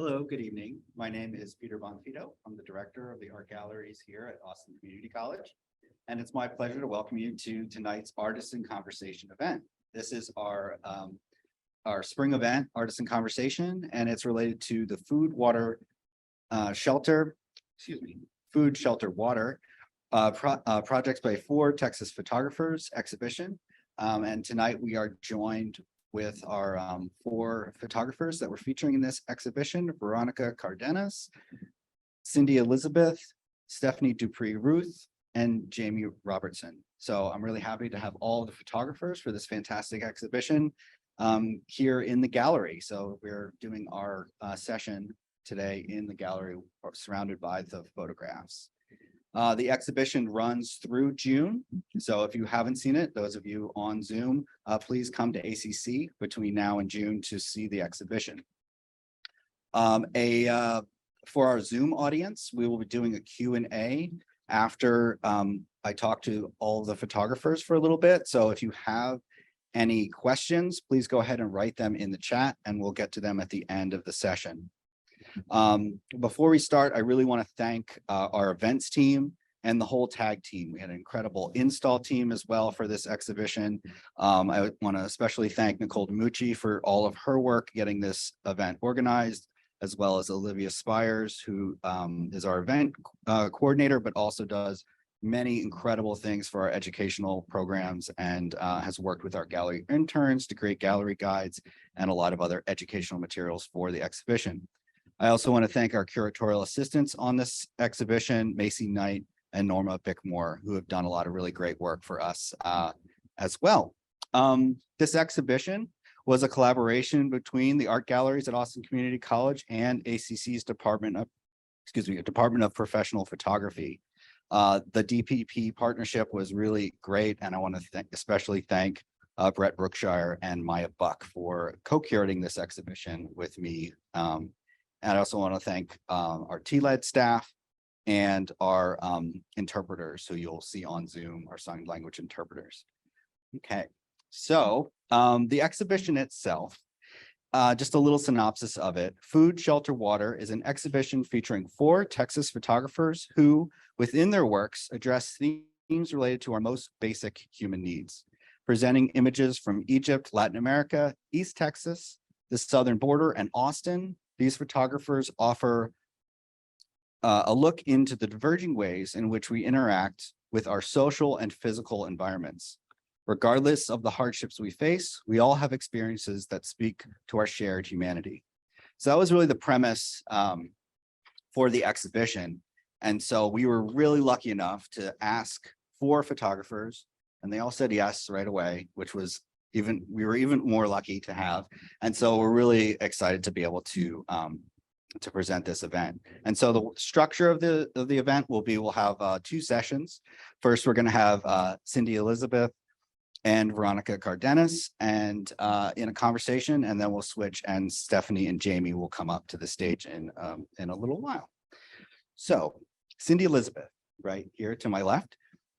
Hello, good evening. My name is Peter Bonfido. I'm the director of the art galleries here at Austin Community College. And it's my pleasure to welcome you to tonight's Artists in Conversation event. This is our spring event, Artists in Conversation, and it's related to the food, shelter, water projects by 4 Texas photographers exhibition. And tonight we are joined with our 4 photographers that we're featuring in this exhibition: Veronica Cardenas, Cindy Elizabeth, Stephanie Dupree Ruth, and Jamie Robertson. So I'm really happy to have all the photographers for this fantastic exhibition here in the gallery. So we're doing our session today in the gallery, surrounded by the photographs. The exhibition runs through June. So if you haven't seen it, those of you on Zoom, please come to ACC between now and June to see the exhibition. For our Zoom audience, we will be doing a Q&A after I talk to all the photographers for a little bit. So if you have any questions, please go ahead and write them in the chat and we'll get to them at the end of the session. Before we start, I really want to thank our events team and the whole TAG team. We had an incredible install team as well for this exhibition. I want to especially thank Nicole DiMucci for all of her work getting this event organized, as well as Olivia Spires, who is our event coordinator, but also does many incredible things for our educational programs and has worked with our gallery interns to create gallery guides and a lot of other educational materials for the exhibition. I also want to thank our curatorial assistants on this exhibition, Macy Knight and Norma Bickmore, who have done a lot of really great work for us as well. This exhibition was a collaboration between the art galleries at Austin Community College and ACC's Department of Professional Photography. The DPP partnership was really great, and I want to especially thank Brett Brookshire and Maya Buck for co-curating this exhibition with me. And I also want to thank our TLED staff and our interpreters, who you'll see on Zoom, our sign language interpreters. Okay, so the exhibition itself, just a little synopsis of it. Food, Shelter, Water is an exhibition featuring 4 Texas photographers who, within their works, address themes related to our most basic human needs, presenting images from Egypt, Latin America, East Texas, the southern border, and Austin. These photographers offer a look into the diverging ways in which we interact with our social and physical environments. Regardless of the hardships we face, we all have experiences that speak to our shared humanity. So that was really the premise for the exhibition. And so we were really lucky enough to ask 4 photographers, and they all said yes right away, which was we were even more lucky to have. And so we're really excited to be able to present this event. And so the structure of the event will be, we'll have 2 sessions. First, we're going to have Cindy Elizabeth and Veronica Cardenas and in a conversation, and then we'll switch and Stephanie and Jamie will come up to the stage in a little while. So Cindy Elizabeth, right here to my left,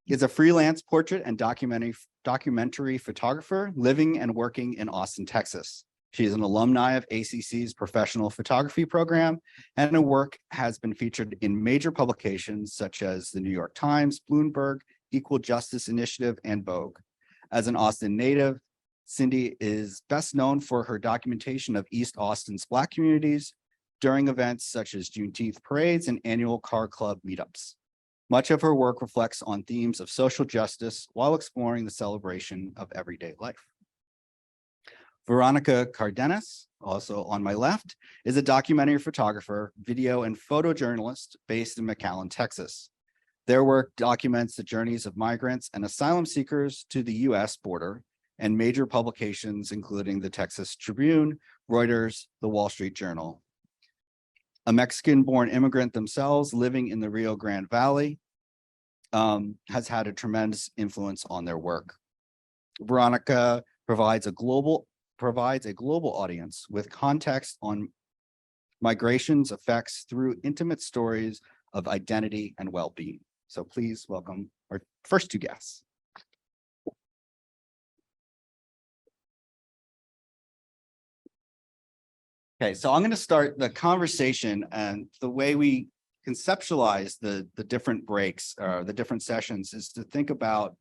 is a freelance portrait and documentary photographer living and working in Austin, Texas. She is an alumni of ACC's professional photography program, and her work has been featured in major publications such as the New York Times, Bloomberg, Equal Justice Initiative, and Vogue. As an Austin native, Cindy is best known for her documentation of East Austin's Black communities during events such as Juneteenth parades and annual car club meetups. Much of her work reflects on themes of social justice while exploring the celebration of everyday life. Veronica Cardenas, also on my left, is a documentary photographer, video and photojournalist based in McAllen, Texas. Their work documents the journeys of migrants and asylum seekers to the US border and major publications, including the Texas Tribune, Reuters, the Wall Street Journal. A Mexican-born immigrant themselves living in the Rio Grande Valley has had a tremendous influence on their work. Veronica provides a global audience with context on migration's effects through intimate stories of identity and well-being. So please welcome our first 2 guests. Okay, so I'm going to start the conversation, and the way we conceptualize the different breaks or the different sessions is to think about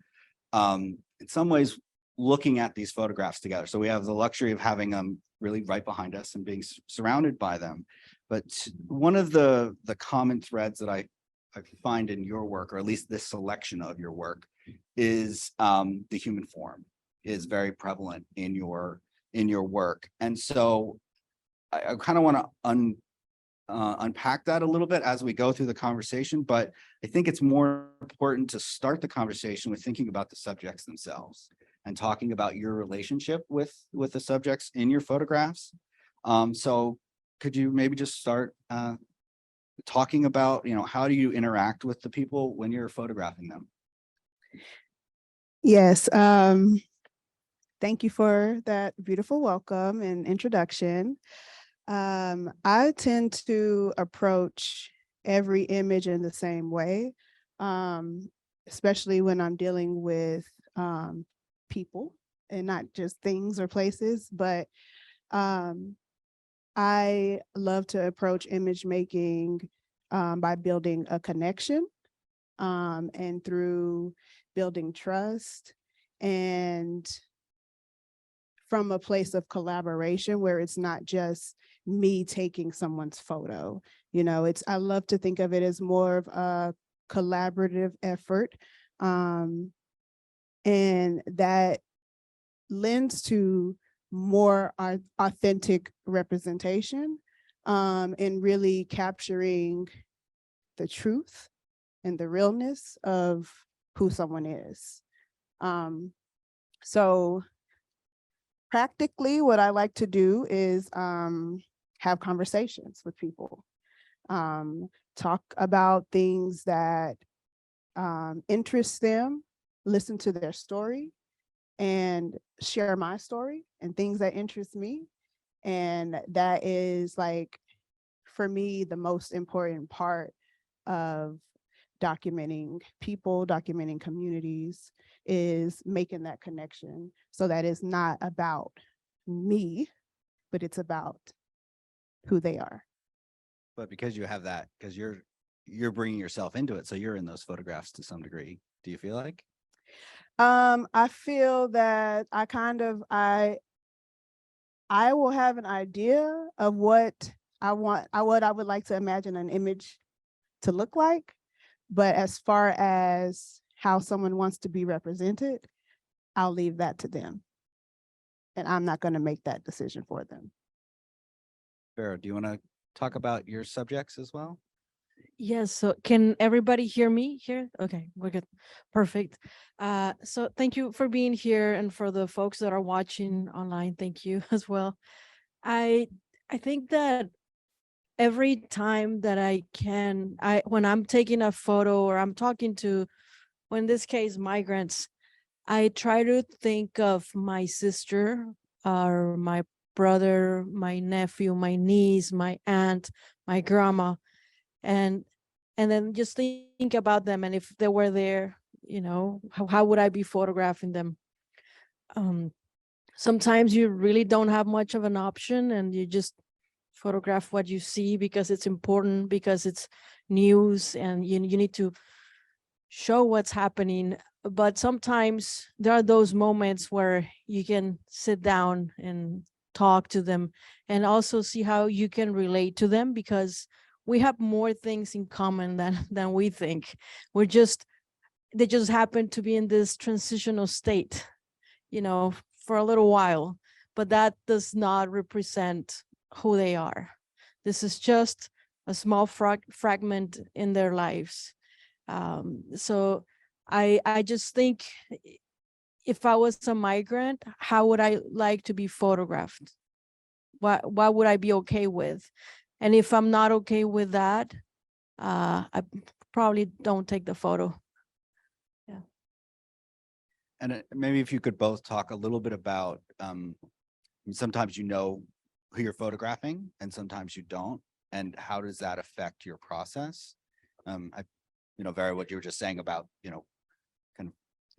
in some ways looking at these photographs together. So we have the luxury of having them really right behind us and being surrounded by them. But one of the common threads that I find in your work, or at least this selection of your work, is the human form is very prevalent in your work. And so I kind of want to unpack that a little bit as we go through the conversation, but I think it's more important to start the conversation with thinking about the subjects themselves and talking about your relationship with the subjects in your photographs. So could you maybe just start talking about, how do you interact with the people when you're photographing them? Yes. Thank you for that beautiful welcome and introduction. I tend to approach every image in the same way, especially when I'm dealing with people and not just things or places, but I love to approach image making by building a connection and through building trust, and from a place of collaboration where it's not just me taking someone's photo. I love to think of it as more of a collaborative effort. And that lends to more authentic representation and really capturing the truth and the realness of who someone is. So practically, what I like to do is have conversations with people, talk about things that interest them, listen to their story, and share my story and things that interest me. And that is, like, for me, the most important part of documenting people, documenting communities, is making that connection so that it's not about me, but it's about who they are. But because you have that, because you're bringing yourself into it, so you're in those photographs to some degree. Do you feel like? I feel that I will have an idea of what I want, what I would like to imagine an image to look like. But as far as how someone wants to be represented, I'll leave that to them. And I'm not going to make that decision for them. Vera, do you want to talk about your subjects as well? Yes, so can everybody hear me here? Okay, we're good. Perfect. So thank you for being here, and for the folks that are watching online, thank you as well. I think that every time that when I'm taking a photo or I'm talking to, well, in this case, migrants, I try to think of my sister or my brother, my nephew, my niece, my aunt, my grandma, and then just think about them, and if they were there, how would I be photographing them? Sometimes you really don't have much of an option, and you just photograph what you see because it's important, because it's news, and you need to show what's happening. But sometimes there are those moments where you can sit down and talk to them, and also see how you can relate to them, because we have more things in common than we think. They just happen to be in this transitional state, for a little while, but that does not represent who they are. This is just a small fragment in their lives. So I just think, if I was a migrant, how would I like to be photographed? What would I be okay with? And if I'm not okay with that, I probably don't take the photo. Yeah. And maybe if you could both talk a little bit about, sometimes who you're photographing and sometimes you don't, and how does that affect your process? Vera, what you were just saying about, kind of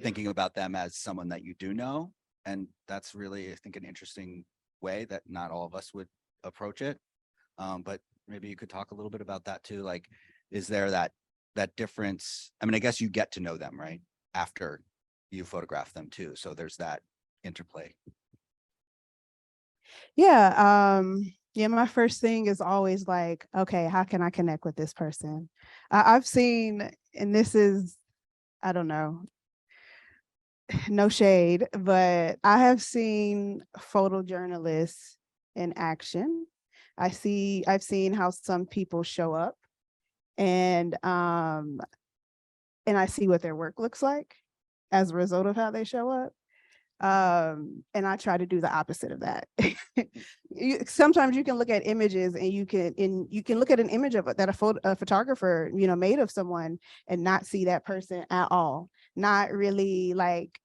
thinking about them as someone that you do know. And that's really, I think, an interesting way that not all of us would approach it. But maybe you could talk a little bit about that too. Like, is there that difference? I mean, I guess you get to know them, right? After you photograph them too. So there's that interplay. Yeah, my first thing is always like, okay, how can I connect with this person? I've seen, and this is, I don't know, no shade, but I have seen photojournalists in action. I've seen how some people show up, and I see what their work looks like as a result of how they show up. And I try to do the opposite of that. Sometimes you can look at images and you can look at an image of that a photographer, made of someone and not see that person at all, not really like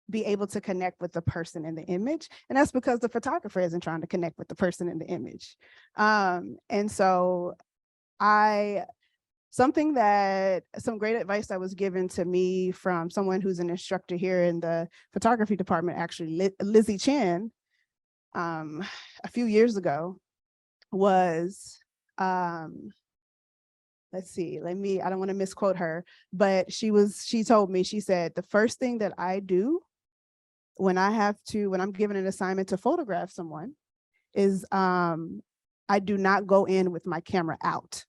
be able to connect with the person in the image. And that's because the photographer isn't trying to connect with the person in the image. And so some great advice that was given to me from someone who's an instructor here in the photography department, actually, Lizzie Chan, a few years ago was, let's see, I don't want to misquote her, but she told me, she said, the first thing that I do when I'm given an assignment to photograph someone is I do not go in with my camera out.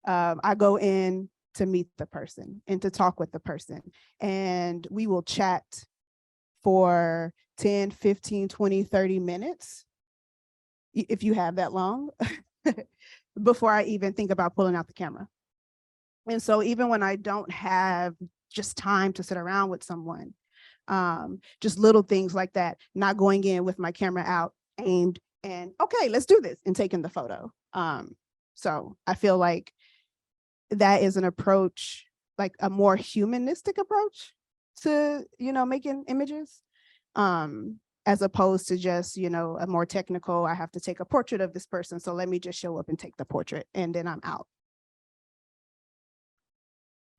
I go in to meet the person and to talk with the person, and we will chat for 10, 15, 20, 30 minutes, if you have that long, before I even think about pulling out the camera. And so even when I don't have just time to sit around with someone, just little things like that, not going in with my camera out, aimed, and okay, let's do this, and taking the photo. So I feel like that is an approach, like a more humanistic approach to, making images, as opposed to just, a more technical, I have to take a portrait of this person, so let me just show up and take the portrait and then I'm out.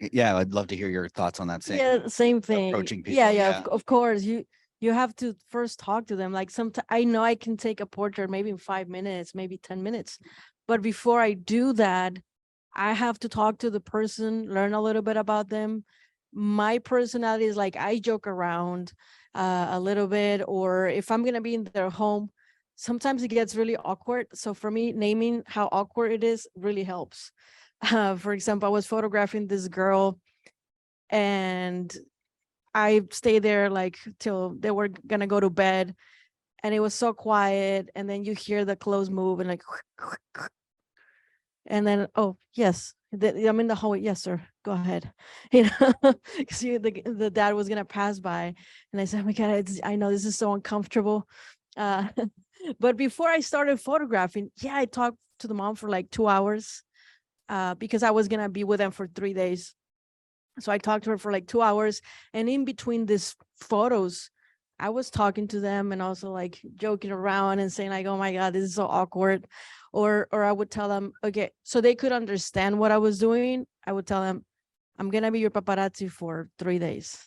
Yeah, I'd love to hear your thoughts on that. Same thing. Approaching people, Yeah, yeah. of course. You have to first talk to them. Like sometimes I know I can take a portrait maybe in 5 minutes, maybe 10 minutes. But before I do that, I have to talk to the person, learn a little bit about them. My personality is like, I joke around a little bit, or if I'm gonna be in their home, sometimes it gets really awkward. So for me, naming how awkward it is really helps. For example, I was photographing this girl and I stayed there like till they were gonna go to bed, and it was so quiet. And then you hear the clothes move and like, and then, oh yes, I'm in the hallway. Yes, sir. Go ahead. Because the dad was gonna pass by, and I said, oh my God, I know this is so uncomfortable. But before I started photographing, yeah, I talked to the mom for like 2 hours. Because I was gonna be with them for 3 days. So I talked to her for like 2 hours, and in between these photos, I was talking to them and also like joking around and saying like, oh my God, this is so awkward. Or I would tell them, okay, so they could understand what I was doing. I would tell them, I'm gonna be your paparazzi for 3 days.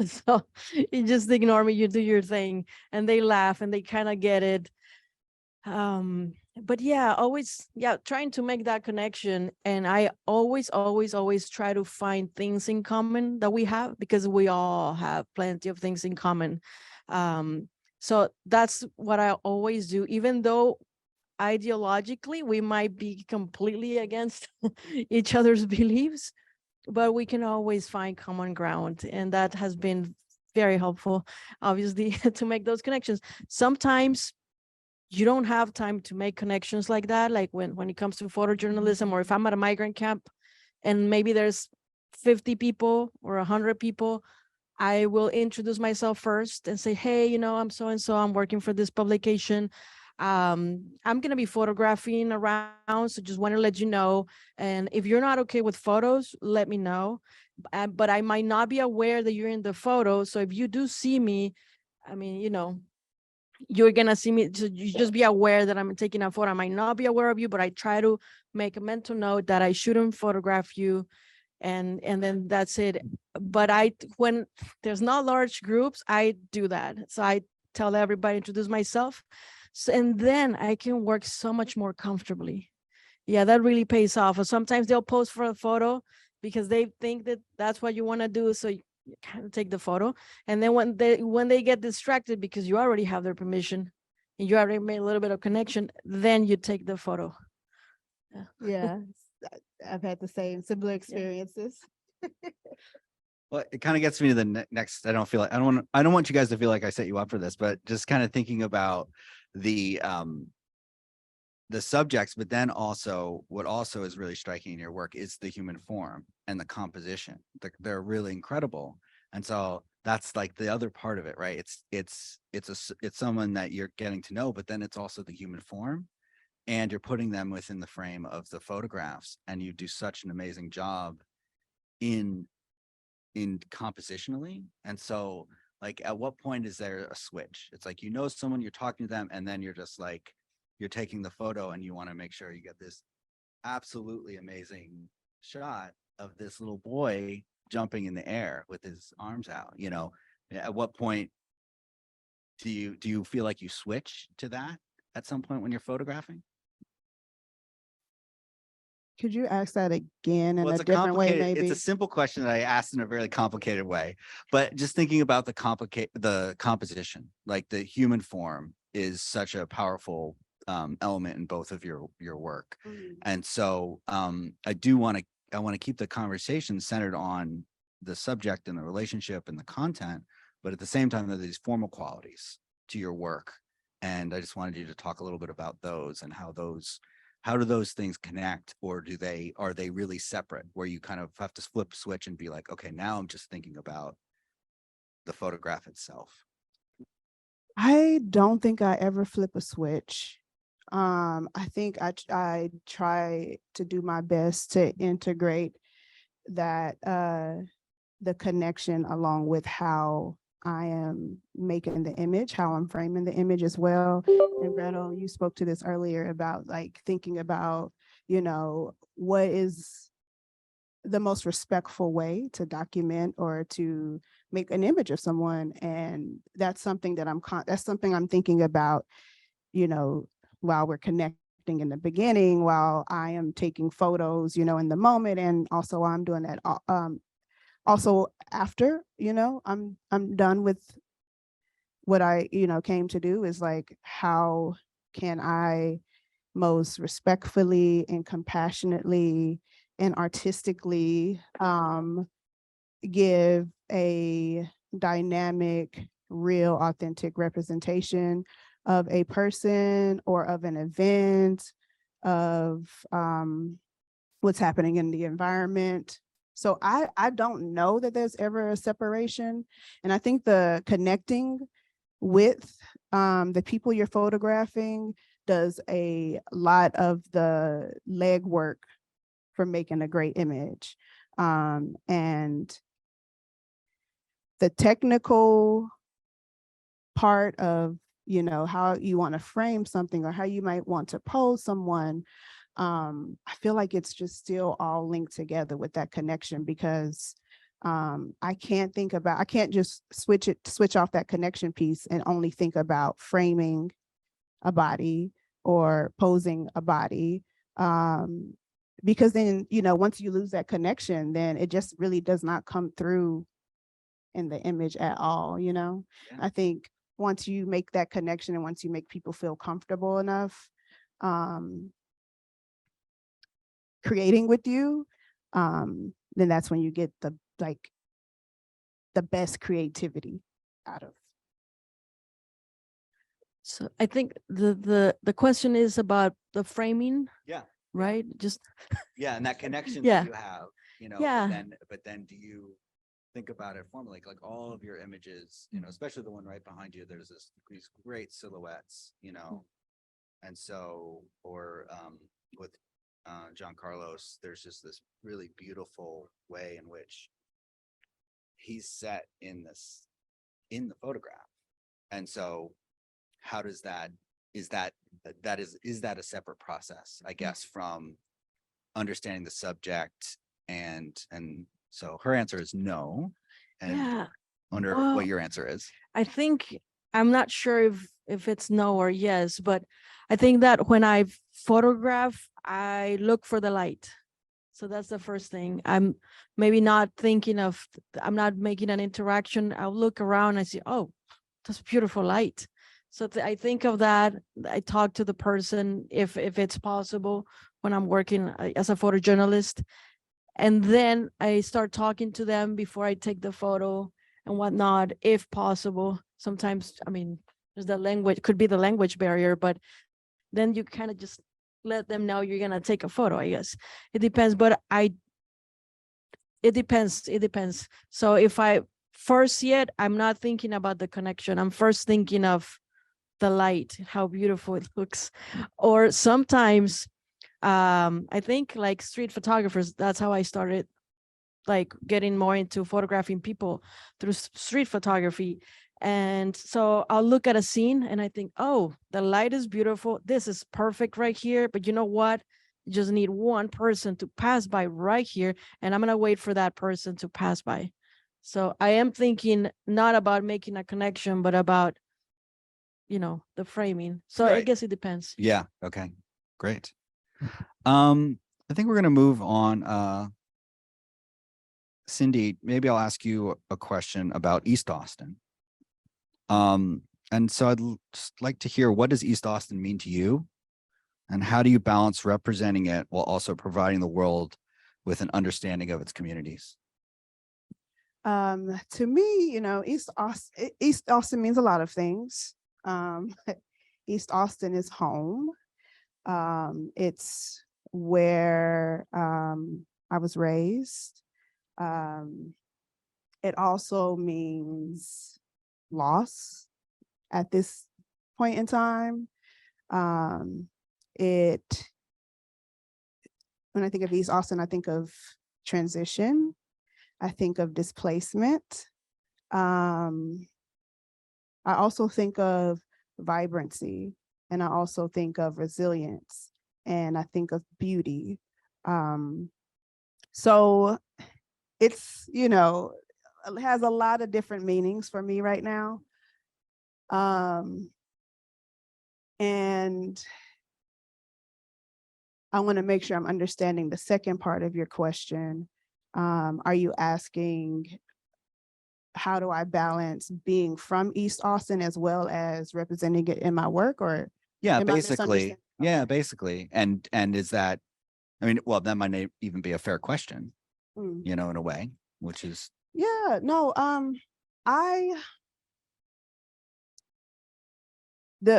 So you just ignore me, you do your thing. And they laugh and they kind of get it. But yeah, always, trying to make that connection. And I always try to find things in common that we have, because we all have plenty of things in common. So that's what I always do, even though ideologically we might be completely against each other's beliefs, but we can always find common ground. And that has been very helpful, obviously, to make those connections. Sometimes you don't have time to make connections like that. Like when it comes to photojournalism, or if I'm at a migrant camp and maybe there's 50 people or 100 people, I will introduce myself first and say, hey, I'm so-and-so, I'm working for this publication. I'm going to be photographing around, so just want to let you know. And if you're not okay with photos, let me know. But I might not be aware that you're in the photo. So if you do see me, I mean, you're gonna see me, so you just be aware that I'm taking a photo. I might not be aware of you, but I try to make a mental note that I shouldn't photograph you, and then that's it. But when there's not large groups, I do that. So I tell everybody, introduce myself. So, and then I can work so much more comfortably. Yeah, that really pays off. Or sometimes they'll post for a photo because they think that that's what you want to do. So you kind of take the photo. And then when they get distracted because you already have their permission and you already made a little bit of connection, then you take the photo. Yeah, I've had the same similar experiences. Well, it kind of gets me to the next. I don't want you guys to feel like I set you up for this, but just kind of thinking about the subjects, but then also what also is really striking in your work is the human form and the composition. They're really incredible. And so that's like the other part of it, right? It's someone that you're getting to know, but then it's also the human form, and you're putting them within the frame of the photographs, and you do such an amazing job in compositionally. And so like, at what point is there a switch? It's like, someone, you're talking to them, and then you're just like, you're taking the photo and you want to make sure you get this absolutely amazing shot of this little boy jumping in the air with his arms out. At what point do you feel like you switch to that at some point when you're photographing? Could you ask that again in Well, a it's a different way, complicated, maybe? it's a simple question that I asked in a very complicated way, but just thinking about the composition, like the human form is such a powerful element in both of your work. And so I want to keep the conversation centered on the subject and the relationship and the content, but at the same time, there are these formal qualities to your work. And I just wanted you to talk a little bit about those and how do those things connect, or are they really separate, where you kind of have to flip a switch and be like, okay, now I'm just thinking about the photograph itself? I don't think I ever flip a switch. I think I try to do my best to integrate that the connection along with how I am making the image, how I'm framing the image as well. And Gretel, you spoke to this earlier about like thinking about, what is the most respectful way to document or to make an image of someone. And that's something that that's something I'm thinking about, while we're connecting in the beginning, while I am taking photos, in the moment. And also I'm doing that also after, I'm done with what I, came to do, is like, how can I most respectfully and compassionately and artistically give a dynamic, real, authentic representation of a person or of an event, of what's happening in the environment. So I don't know that there's ever a separation. And I think the connecting with the people you're photographing does a lot of the legwork for making a great image. And the technical part of, how you want to frame something or how you might want to pose someone, I feel like it's just still all linked together with that connection, because I can't just switch off that connection piece and only think about framing a body or posing a body. Because then, once you lose that connection, then it just really does not come through in the image at all. Yeah. I think once you make that connection and once you make people feel comfortable enough creating with you, then that's when you get the best creativity out of. So I think the question is about the framing, Yeah. right? Just Yeah. And that connection Yeah. that you have, Yeah. but then do you think about it formally, like all of your images, especially the one right behind you, there's these great silhouettes, and so, or with John Carlos, there's just this really beautiful way in which he's set in the photograph. And so how does is that a separate process, I guess, from understanding the subject? And so her answer is no. And Yeah. wonder Well, what your answer is. I think I'm not sure if if it's no or yes, but I think that when I photograph, I look for the light. So that's the first thing. I'm maybe not thinking of, I'm not making an interaction. I'll look around, I see, oh, that's beautiful light. So I think of that. I talk to the person if it's possible when I'm working as a photojournalist. And then I start talking to them before I take the photo and whatnot, if possible. Sometimes, I mean, there's the language, could be the language barrier, but then you kind of just let them know you're gonna take a photo, I guess. It depends, but it depends. So if I first see it, I'm not thinking about the connection. I'm first thinking of the light, how beautiful it looks. Or sometimes, I think like street photographers, that's how I started like getting more into photographing people through street photography. And so I'll look at a scene and I think, oh, the light is beautiful. This is perfect right here. But you know what? You just need one person to pass by right here. And I'm going to wait for that person to pass by. So I am thinking not about making a connection, but about, the framing. So I Right. guess it depends. Yeah. Okay. Great. I think we're going to move on. Cindy, maybe I'll ask you a question about East Austin. And so just like to hear, what does East Austin mean to you? And how do you balance representing it while also providing the world with an understanding of its communities? To me, East Austin means a lot of things. East Austin is home. It's where I was raised. It also means loss at this point in time. When I think of East Austin, I think of transition. I think of displacement. I also think of vibrancy, and I also think of resilience, and I think of beauty. So it's, it has a lot of different meanings for me right now. And I want to make sure I'm understanding the second part of your question. Are you asking, how do I balance being from East Austin as well as representing it in my work, or? Yeah, am I basically. misunderstanding? Yeah, Okay. basically. And is that, I mean, well, that might even be a fair question, Mm. in a way, which is, Yeah, no,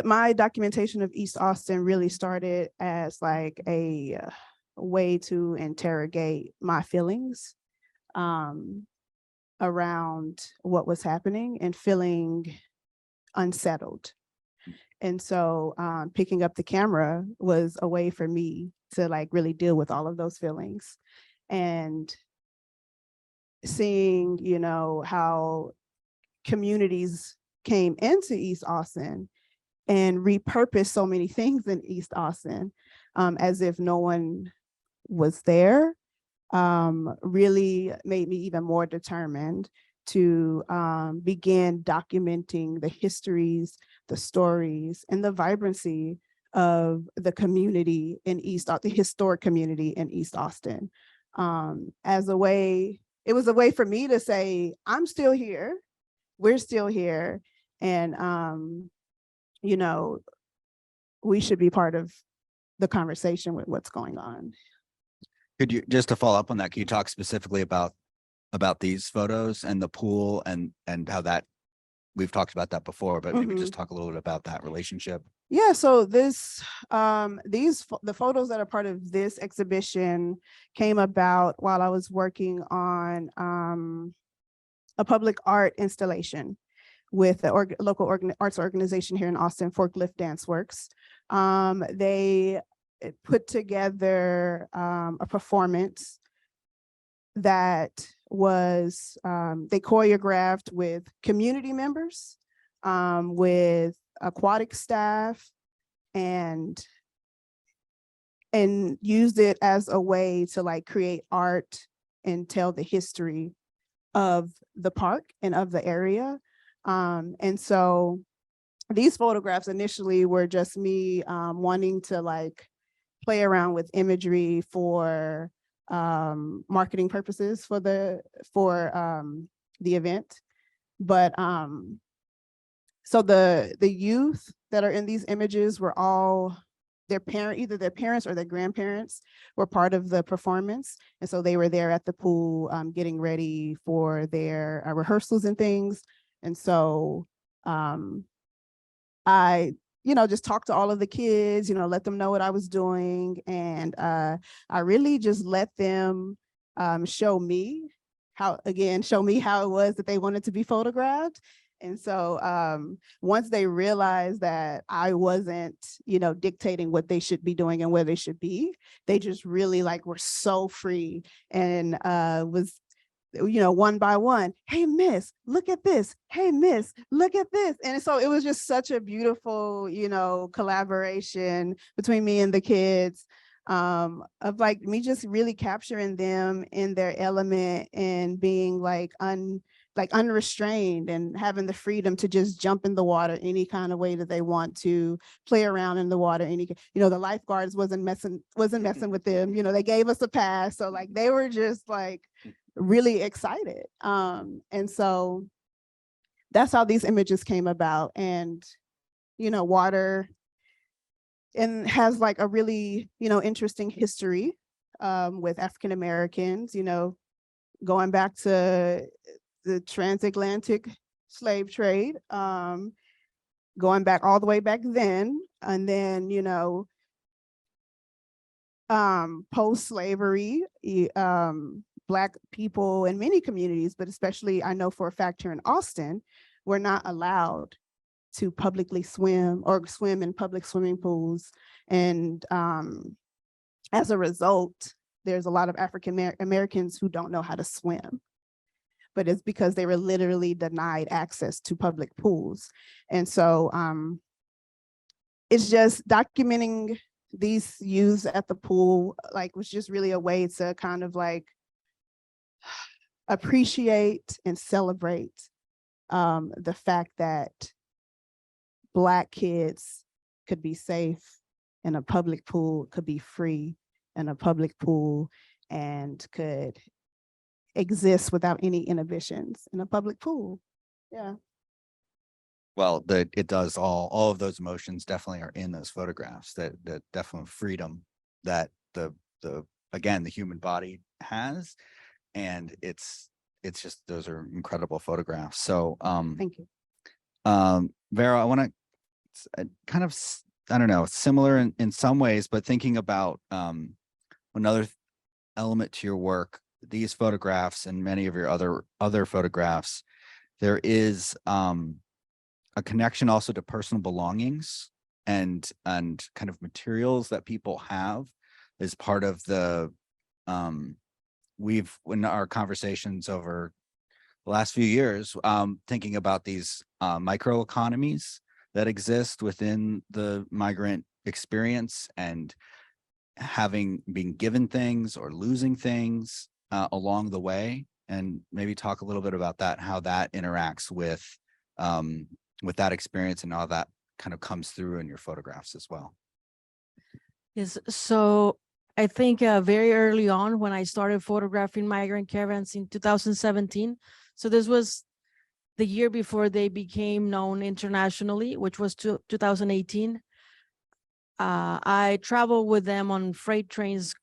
my documentation of East Austin really started as like a way to interrogate my feelings around what was happening and feeling unsettled. And so picking up the camera was a way for me to like really deal with all of those feelings, and seeing, how communities came into East Austin and repurposed so many things in East Austin, as if no one was there, really made me even more determined to begin documenting the histories, the stories, and the vibrancy of the community in the historic community in East Austin. As a way, it was a way for me to say, I'm still here, we're still here, and we should be part of the conversation with what's going on. could you, just to follow up on that, can you talk specifically about these photos and the pool and how that, we've talked about that before, but maybe just talk a little bit about that relationship. Yeah, so the photos that are part of this exhibition came about while I was working on a public art installation with the local arts organization here in Austin, Forklift Dance Works. They put together a performance that was, they choreographed with community members, with aquatic staff, and used it as a way to like create art and tell the history of the park and of the area. And so these photographs initially were just me wanting to like play around with imagery for marketing purposes for the event. But so the youth that are in these images were all either their parents or their grandparents were part of the performance. And so they were there at the pool getting ready for their rehearsals and things. And so I, just talked to all of the kids, let them know what I was doing. And I really just let them show me how it was that they wanted to be photographed. And so once they realized that I wasn't, dictating what they should be doing and where they should be, they just really like were so free and was, one by one, hey, miss, look at this. Hey, miss, look at this. And so it was just such a beautiful, collaboration between me and the kids of like me just really capturing them in their element and being like unrestrained and having the freedom to just jump in the water any kind of way that they want to, play around in the water. The lifeguards wasn't messing with them. They gave us a pass. So like they were just like really excited. And so that's how these images came about. And, water and has like a really, interesting history with African Americans, going back to the transatlantic slave trade, going back all the way back then. And then, post-slavery, Black people in many communities, but especially I know for a fact here in Austin, were not allowed to publicly swim or swim in public swimming pools. And as a result, there's a lot of African Americans who don't know how to swim, but it's because they were literally denied access to public pools. And so it's just documenting these youths at the pool, like was just really a way to kind of like appreciate and celebrate the fact that Black kids could be safe in a public pool, could be free in a public pool, and could exist without any inhibitions in a public pool. Yeah. Well, it does all of those emotions definitely are in those photographs, that definite freedom that the human body has. And it's just, those are incredible photographs. So Thank you. Vera, I want to kind of, I don't know, similar in some ways, but thinking about another element to your work, these photographs and many of your other photographs, there is a connection also to personal belongings and kind of materials that people have as part of the in our conversations over the last few years, thinking about these microeconomies that exist within the migrant experience and being given things or losing things along the way, and maybe talk a little bit about that, how that interacts with that experience and how that kind of comes through in your photographs as well. Yes, so I think very early on when I started photographing migrant caravans in 2017, so this was the year before they became known internationally, which was 2018. I traveled with them on freight trains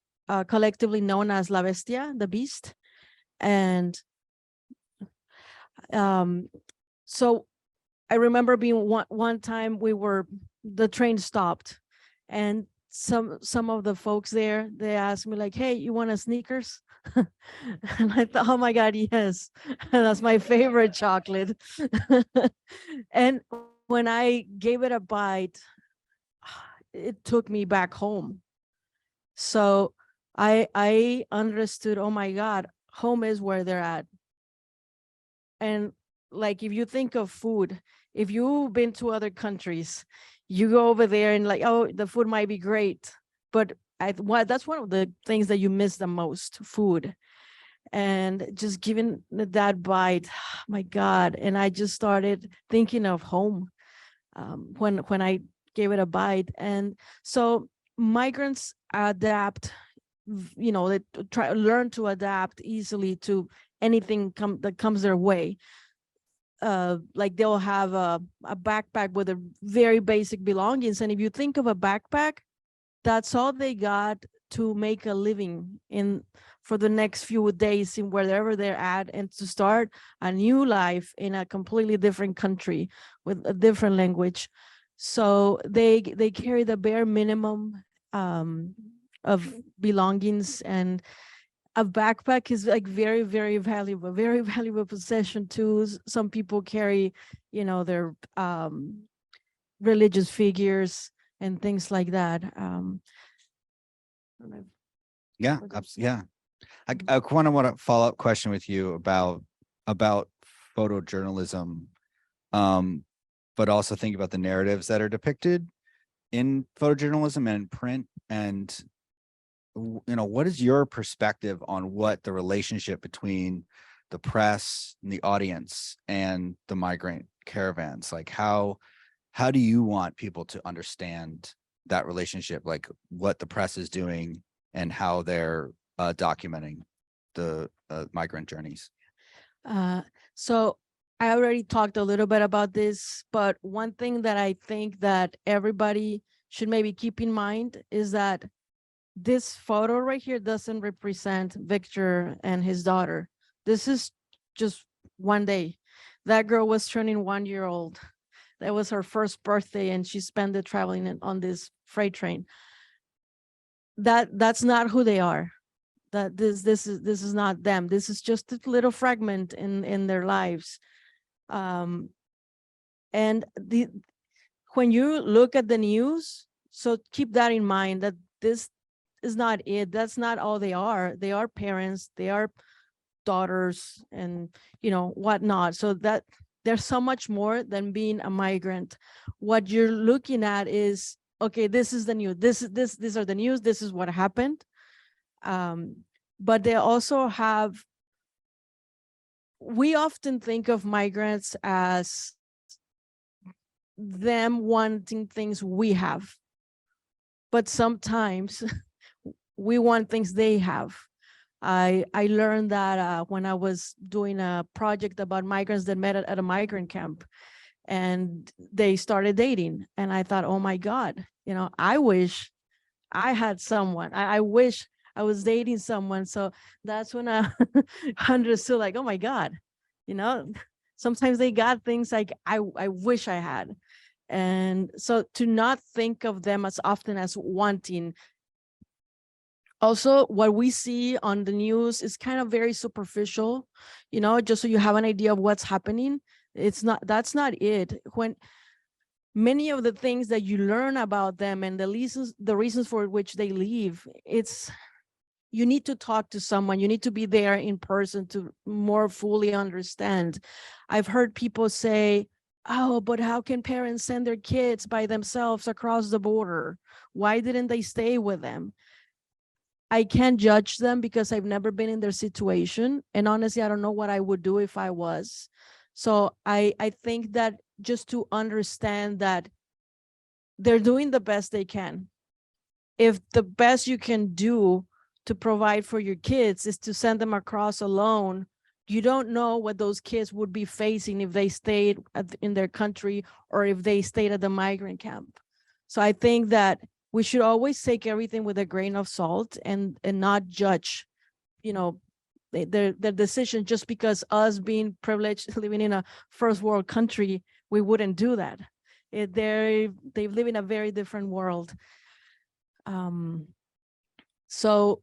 collectively known as La Bestia, the Beast. And so I remember being one time the train stopped, and some of the folks there, they asked me like, hey, you want a Snickers? And I thought, oh my God, yes, that's my favorite chocolate. And when I gave it a bite, it took me back home. So I understood, oh my God, home is where they're at. And like, if you think of food, if you've been to other countries, you go over there and like, oh, the food might be great, but that's one of the things that you miss the most, food. And just giving that bite, my God. And I just started thinking of home. when I gave it a bite. And so migrants adapt, they learn to adapt easily to anything that comes their way. Like they'll have a backpack with a very basic belongings. And if you think of a backpack, that's all they got to make a living in for the next few days in wherever they're at, and to start a new life in a completely different country with a different language. So they carry the bare minimum of belongings, and a backpack is like very, very valuable possession too. Some people carry, their religious figures and things like that. I don't know. Yeah, What else? yeah. I want a follow-up question with you about photojournalism, but also think about the narratives that are depicted in photojournalism and in print. And what is your perspective on what the relationship between the press and the audience and the migrant caravans, like how do you want people to understand that relationship, like what the press is doing and how they're documenting the migrant journeys? So I already talked a little bit about this, but one thing that I think that everybody should maybe keep in mind is that this photo right here doesn't represent Victor and his daughter. This is just one day. That girl was turning 1 year old. That was her first birthday, and she spent it traveling on this freight train. That's not who they are. That this is not them. This is just a little fragment in their lives. And when you look at the news, so keep that in mind, that this is not it. That's not all they are. They are parents, they are daughters, and whatnot. So that there's so much more than being a migrant. What you're looking at is, okay, this is the news. These are the news. This is what happened. But they also have, we often think of migrants as them wanting things we have, but sometimes we want things they have. I learned that when I was doing a project about migrants that met at a migrant camp, and they started dating, and I thought, oh my God, I wish I had someone. I wish I was dating someone. So that's when I understood, like, oh my God, sometimes they got things like I wish I had. And so to not think of them as often as wanting. Also, what we see on the news is kind of very superficial, just so you have an idea of what's happening. That's not it. When many of the things that you learn about them and the reasons for which they leave, you need to talk to someone. You need to be there in person to more fully understand. I've heard people say, oh, but how can parents send their kids by themselves across the border? Why didn't they stay with them? I can't judge them because I've never been in their situation. And honestly, I don't know what I would do if I was. So I think that just to understand that they're doing the best they can. If the best you can do to provide for your kids is to send them across alone, you don't know what those kids would be facing if they stayed in their country or if they stayed at the migrant camp. So I think that we should always take everything with a grain of salt and not judge, their decision just because us being privileged living in a first world country, we wouldn't do that. They live in a very different world. So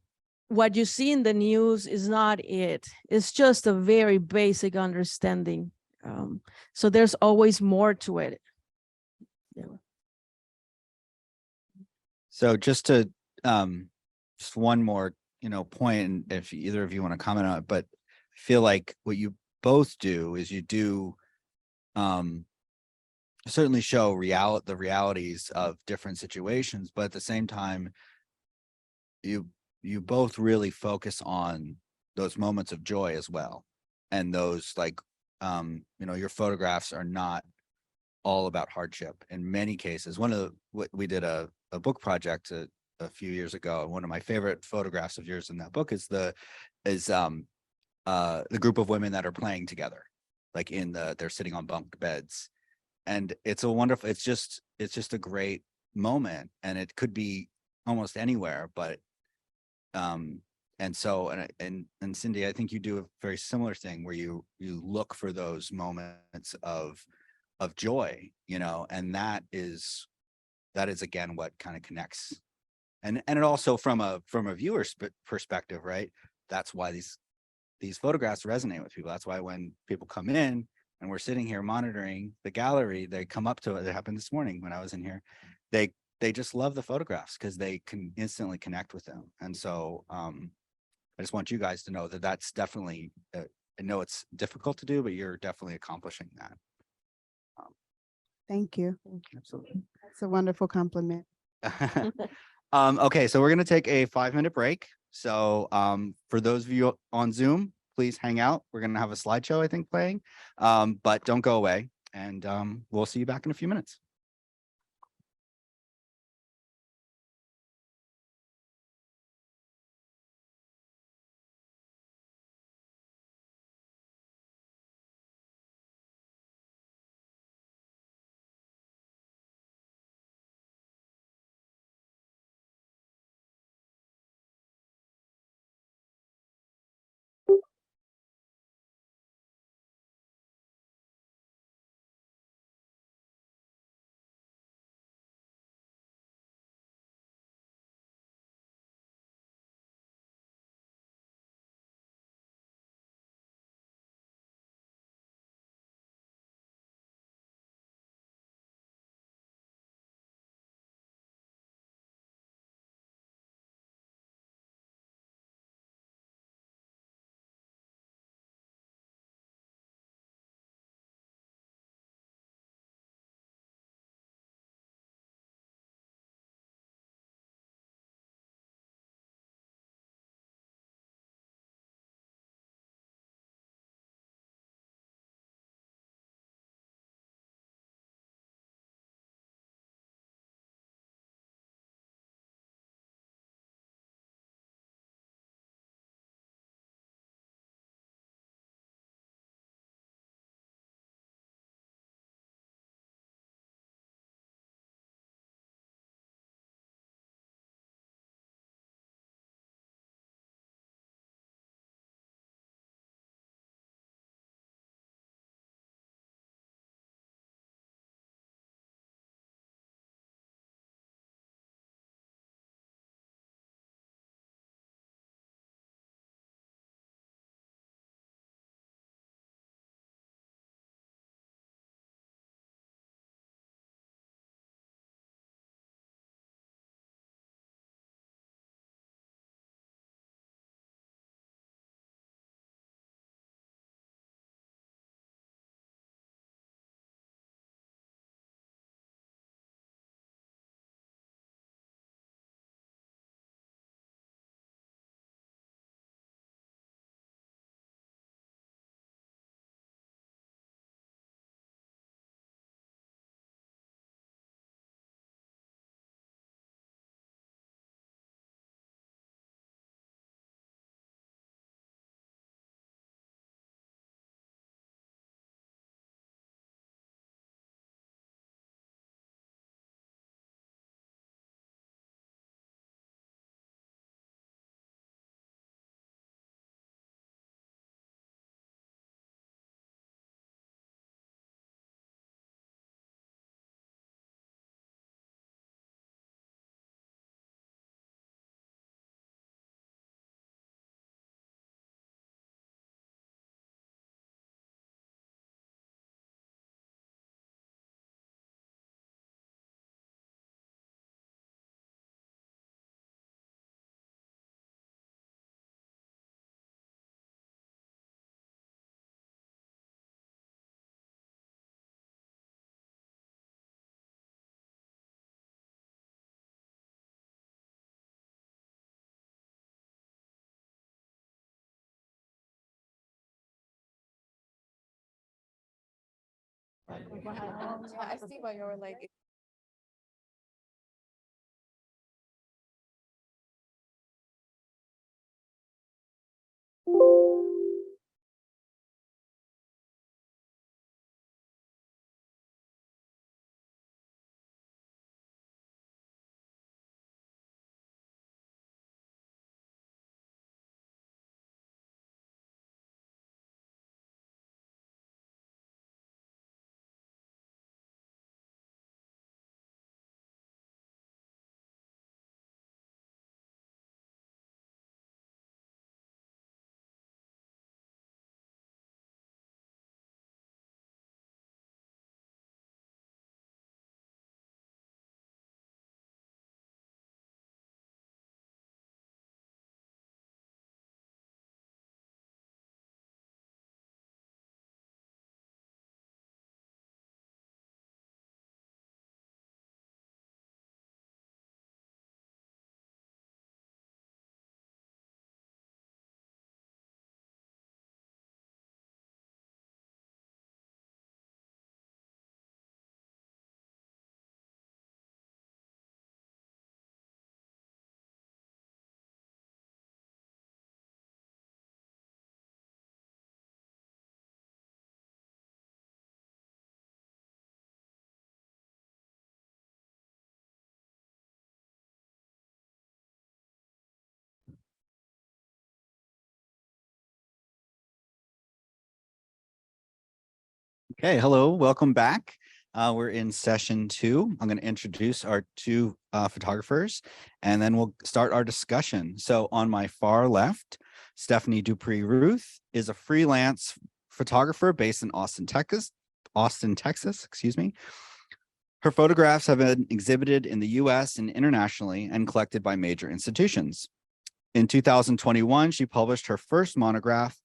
what you see in the news is not it. It's just a very basic understanding. So there's always more to it. Yeah. So just to just one more point, and if either of you want to comment on it, but I feel like what you both do is you do certainly show the realities of different situations, but at the same time you both really focus on those moments of joy as well. And those, like, your photographs are not all about hardship in many cases. One of the, we did a book project a few years ago. And one of my favorite photographs of yours in that book is the group of women that are playing together, like they're sitting on bunk beds. And it's a wonderful, it's just a great moment, and it could be almost anywhere, but and so, and Cindy, I think you do a very similar thing where you look for those moments of joy, you know, and that is again what kind of connects. And it also from a viewer's perspective, right? That's why these photographs resonate with people. That's why when people come in and we're sitting here monitoring the gallery, they come up to it. It happened this morning when I was in here. They just love the photographs because they can instantly connect with them. And so I just want you guys to know that that's definitely, I know it's difficult to do, but you're definitely accomplishing that. Thank you. Absolutely. That's a wonderful compliment. Okay, so we're gonna take a 5-minute break. So for those of you on Zoom, please hang out. We're gonna have a slideshow, I think, playing. But don't go away, and we'll see you back in a few minutes. I see why you're like. Okay, hello, welcome back. We're in session 2. I'm going to introduce our 2 photographers, and then we'll start our discussion. So on my far left, Stephanie Dupree Ruth is a freelance photographer based in Austin, Texas. Excuse me. Her photographs have been exhibited in the US and internationally and collected by major institutions. In 2021, she published her first monograph,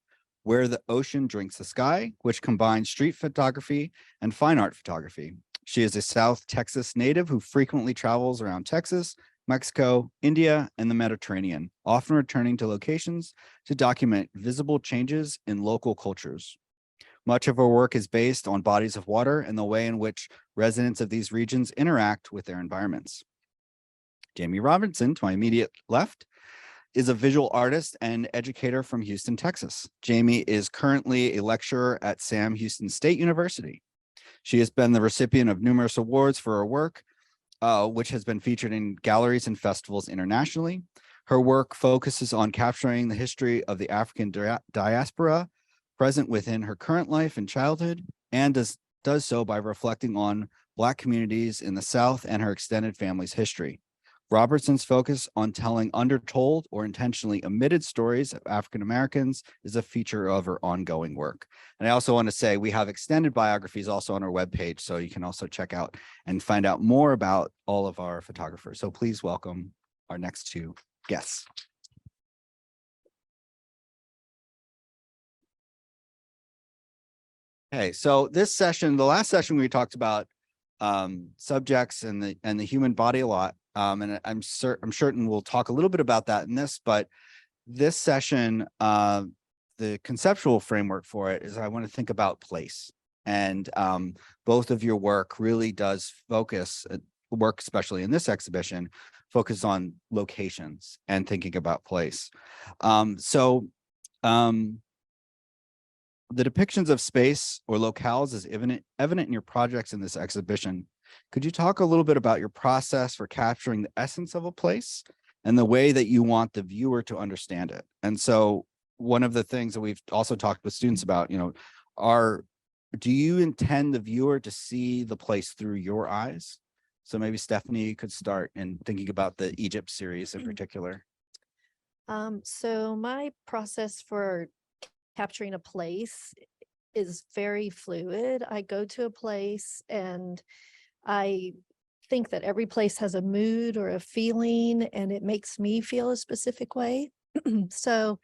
Where the Ocean Drinks the Sky, which combines street photography and fine art photography. She is a South Texas native who frequently travels around Texas, Mexico, India, and the Mediterranean, often returning to locations to document visible changes in local cultures. Much of her work is based on bodies of water and the way in which residents of these regions interact with their environments. Jamie Robinson, to my immediate left, is a visual artist and educator from Houston, Texas. Jamie is currently a lecturer at Sam Houston State University. She has been the recipient of numerous awards for her work, which has been featured in galleries and festivals internationally. Her work focuses on capturing the history of the African diaspora present within her current life and childhood, and does so by reflecting on Black communities in the South and her extended family's history. Robertson's focus on telling undertold or intentionally omitted stories of African Americans is a feature of her ongoing work. And I also want to say we have extended biographies also on our webpage, so you can also check out and find out more about all of our photographers. So please welcome our next 2 guests. Okay, so this session, the last session, we talked about subjects and the human body a lot. And I'm certain we'll talk a little bit about that in this, but this session, the conceptual framework for it is I want to think about place. And both of your work really does focus, work especially in this exhibition, focus on locations and thinking about place. The depictions of space or locales is evident in your projects in this exhibition. Could you talk a little bit about your process for capturing the essence of a place and the way that you want the viewer to understand it? And so one of the things that we've also talked with students about, do you intend the viewer to see the place through your eyes? So maybe Stephanie could start in thinking about the Egypt series in particular. So my process for capturing a place is very fluid. I go to a place and I think that every place has a mood or a feeling, and it makes me feel a specific way. So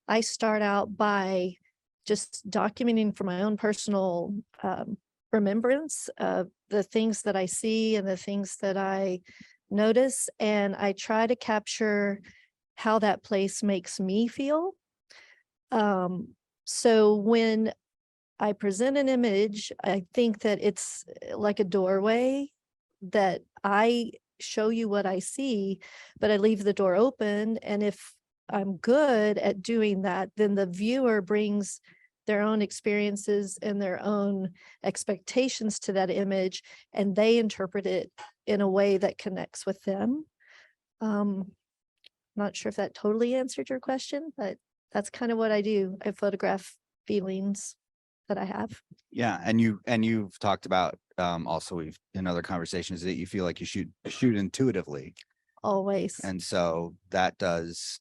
I start out by just documenting for my own personal remembrance of the things that I see and the things that I notice. And I try to capture how that place makes me feel. So when I present an image, I think that it's like a doorway that I show you what I see, but I leave the door open. And if I'm good at doing that, then the viewer brings their own experiences and their own expectations to that image, and they interpret it in a way that connects with them. Not sure if that totally answered your question, but that's kind of what I do. I photograph feelings that I have. Yeah, and you've talked about also we've in other conversations that you feel like you shoot intuitively. Always. And so that does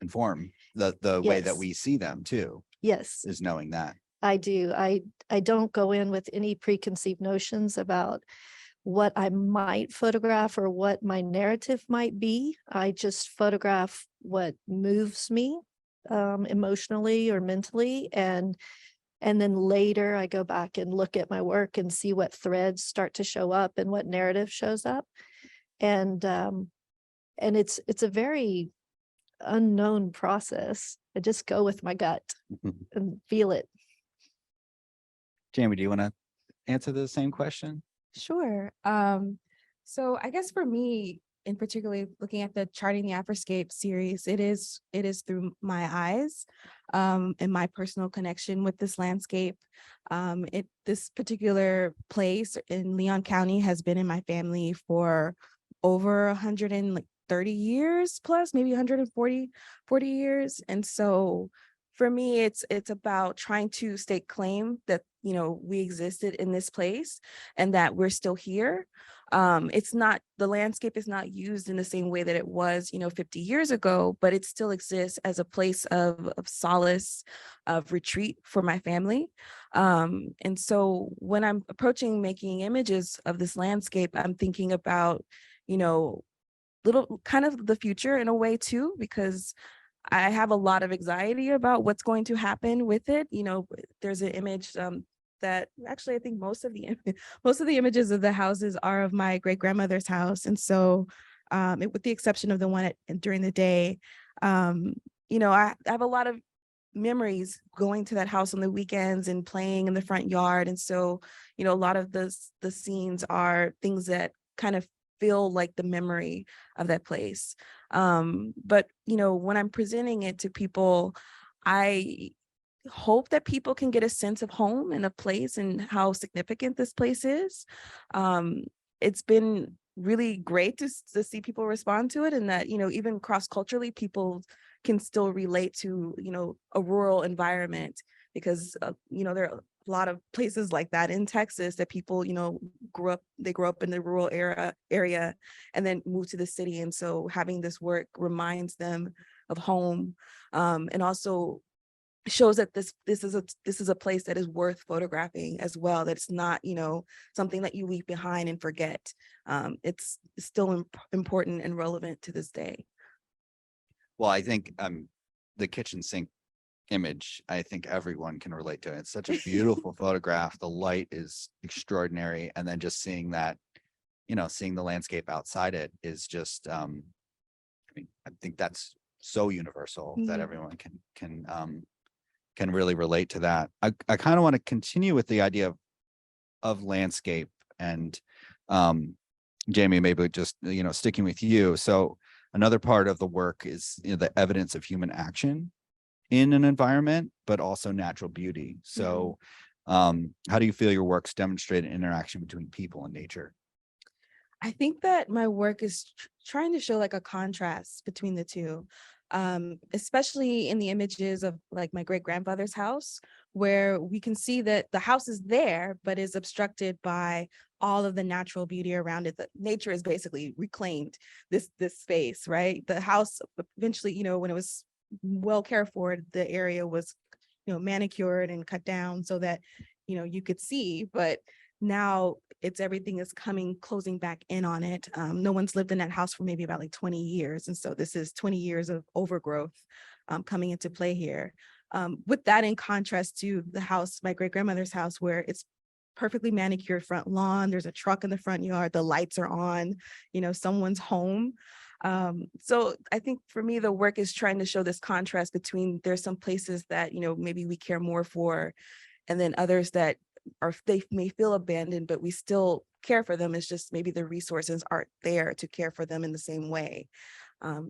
inform the way that Yes. we see them too, Yes, is knowing that. I do. I don't go in with any preconceived notions about what I might photograph or what my narrative might be. I just photograph what moves me emotionally or mentally, and then later I go back and look at my work and see what threads start to show up and what narrative shows up. And it's a very unknown process. I just go with my gut and feel it. Jamie, do you want to answer the same question? Sure. So I guess for me, in particularly looking at the Charting the Afterscape series, it is through my eyes, and my personal connection with this landscape. This particular place in Leon County has been in my family for over 130 years plus, maybe 140 years. And so for me, it's about trying to stake claim that, you know, we existed in this place and that we're still here. It's not, the landscape is not used in the same way that it was, you know, 50 years ago, but it still exists as a place of solace, of retreat for my family. And so when I'm approaching making images of this landscape, I'm thinking about, you know, little kind of the future in a way too, because I have a lot of anxiety about what's going to happen with it. You know, there's an image that actually I think most of the images of the houses are of my great grandmother's house, and so with the exception of the one during the day, you know, I have a lot of memories going to that house on the weekends and playing in the front yard, and so you know, a lot of the scenes are things that kind of feel like the memory of that place. But you know, when I'm presenting it to people, I hope that people can get a sense of home and a place and how significant this place is. It's been really great to see people respond to it, and that, you know, even cross-culturally, people can still relate to, you know, a rural environment, because you know, there are a lot of places like that in Texas that people, you know, grew up in the rural area and then moved to the city. And so having this work reminds them of home, and also shows that this is a place that is worth photographing as well, that it's not, you know, something that you leave behind and forget. It's still important and relevant to this day. Well, I think the kitchen sink image, I think everyone can relate to it. It's such a beautiful photograph. The light is extraordinary. And then just seeing that, you know, seeing the landscape outside it is just, I mean, I think that's so universal that Mhm. everyone can really relate to that. I kind of want to continue with the idea of landscape, and Jamie, maybe just, you know, sticking with you. So another part of the work is, you know, the evidence of human action in an environment, but also natural beauty. So how do you feel your works demonstrate an interaction between people and nature? I think that my work is trying to show like a contrast between the two, especially in the images of like my great grandfather's house, where we can see that the house is there, but is obstructed by all of the natural beauty around it. That nature has basically reclaimed this space, right? The house eventually, you know, when it was well cared for, the area was, you know, manicured and cut down so that, you know, you could see, but now everything is closing back in on it. No one's lived in that house for maybe about like 20 years. And so this is 20 years of overgrowth coming into play here. With that in contrast to the house, my great grandmother's house, where it's perfectly manicured front lawn, there's a truck in the front yard, the lights are on, you know, someone's home. So I think for me, the work is trying to show this contrast between, there's some places that, you know, maybe we care more for And then others that they may feel abandoned, but we still care for them. It's just maybe the resources aren't there to care for them in the same way.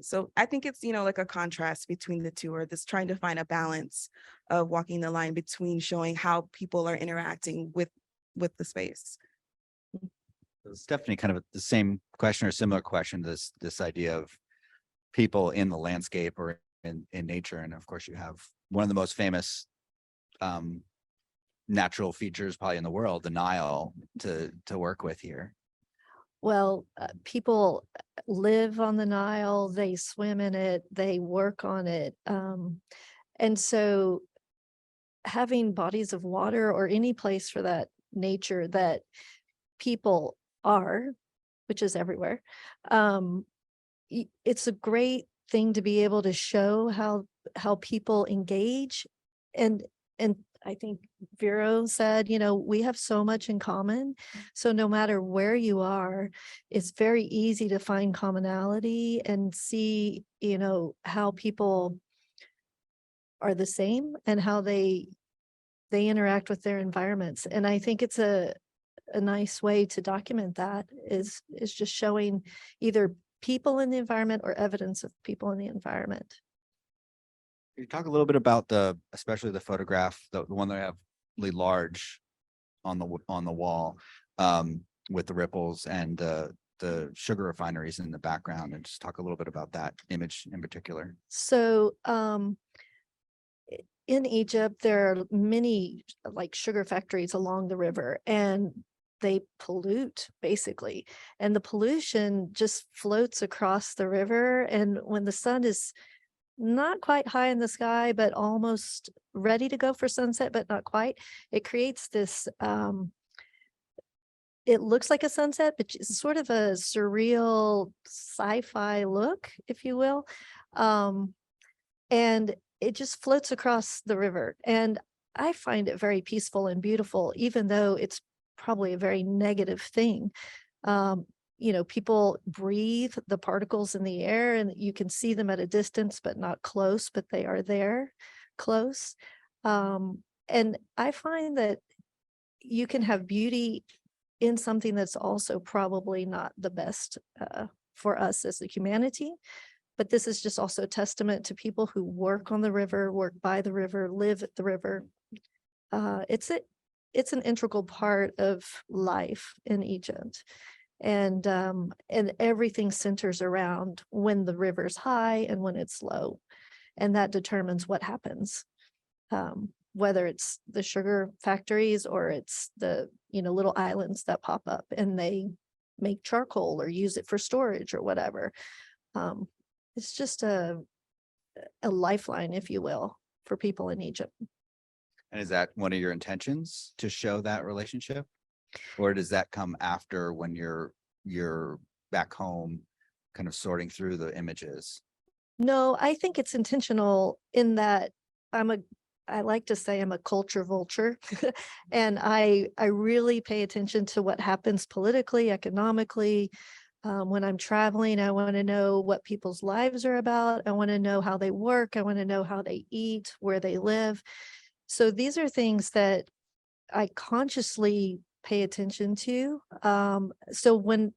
So I think it's, like a contrast between the two, or this trying to find a balance of walking the line between showing how people are interacting with the space. It's definitely kind of the same question or similar question, this idea of people in the landscape or in nature. And of course you have one of the most famous natural features probably in the world, the Nile, to work with here. Well, people live on the Nile, they swim in it, they work on it. And so having bodies of water or any place for that nature that people are, which is everywhere, it's a great thing to be able to show how people engage. And I think Vero said, we have so much in common. So no matter where you are, it's very easy to find commonality and see, how people are the same and how they interact with their environments. And I think it's a nice way to document that is just showing either people in the environment or evidence of people in the environment. Can you talk a little bit about especially the photograph, the one that I have really large on the wall, with the ripples and the sugar refineries in the background, and just talk a little bit about that image in particular. So in Egypt, there are many like sugar factories along the river, and they pollute basically. And the pollution just floats across the river. And when the sun is not quite high in the sky, but almost ready to go for sunset, but not quite, it creates this, it looks like a sunset, but it's sort of a surreal sci-fi look, if you will. And it just floats across the river. And I find it very peaceful and beautiful, even though it's probably a very negative thing. People breathe the particles in the air, and you can see them at a distance, but not close, but they are there close. And I find that you can have beauty in something that's also probably not the best for us as a humanity. But this is just also a testament to people who work on the river, work by the river, live at the river. It's an integral part of life in Egypt. And everything centers around when the river's high and when it's low. And that determines what happens. Whether it's the sugar factories or it's the, little islands that pop up and they make charcoal or use it for storage or whatever. It's just a lifeline, if you will, for people in Egypt. And is that one of your intentions, to show that relationship? Or does that come after, when you're back home kind of sorting through the images? No, I think it's intentional in that I like to say I'm a culture vulture. And I really pay attention to what happens politically, economically. When I'm traveling, I want to know what people's lives are about. I want to know how they work. I want to know how they eat, where they live. So these are things that I consciously pay attention to. So when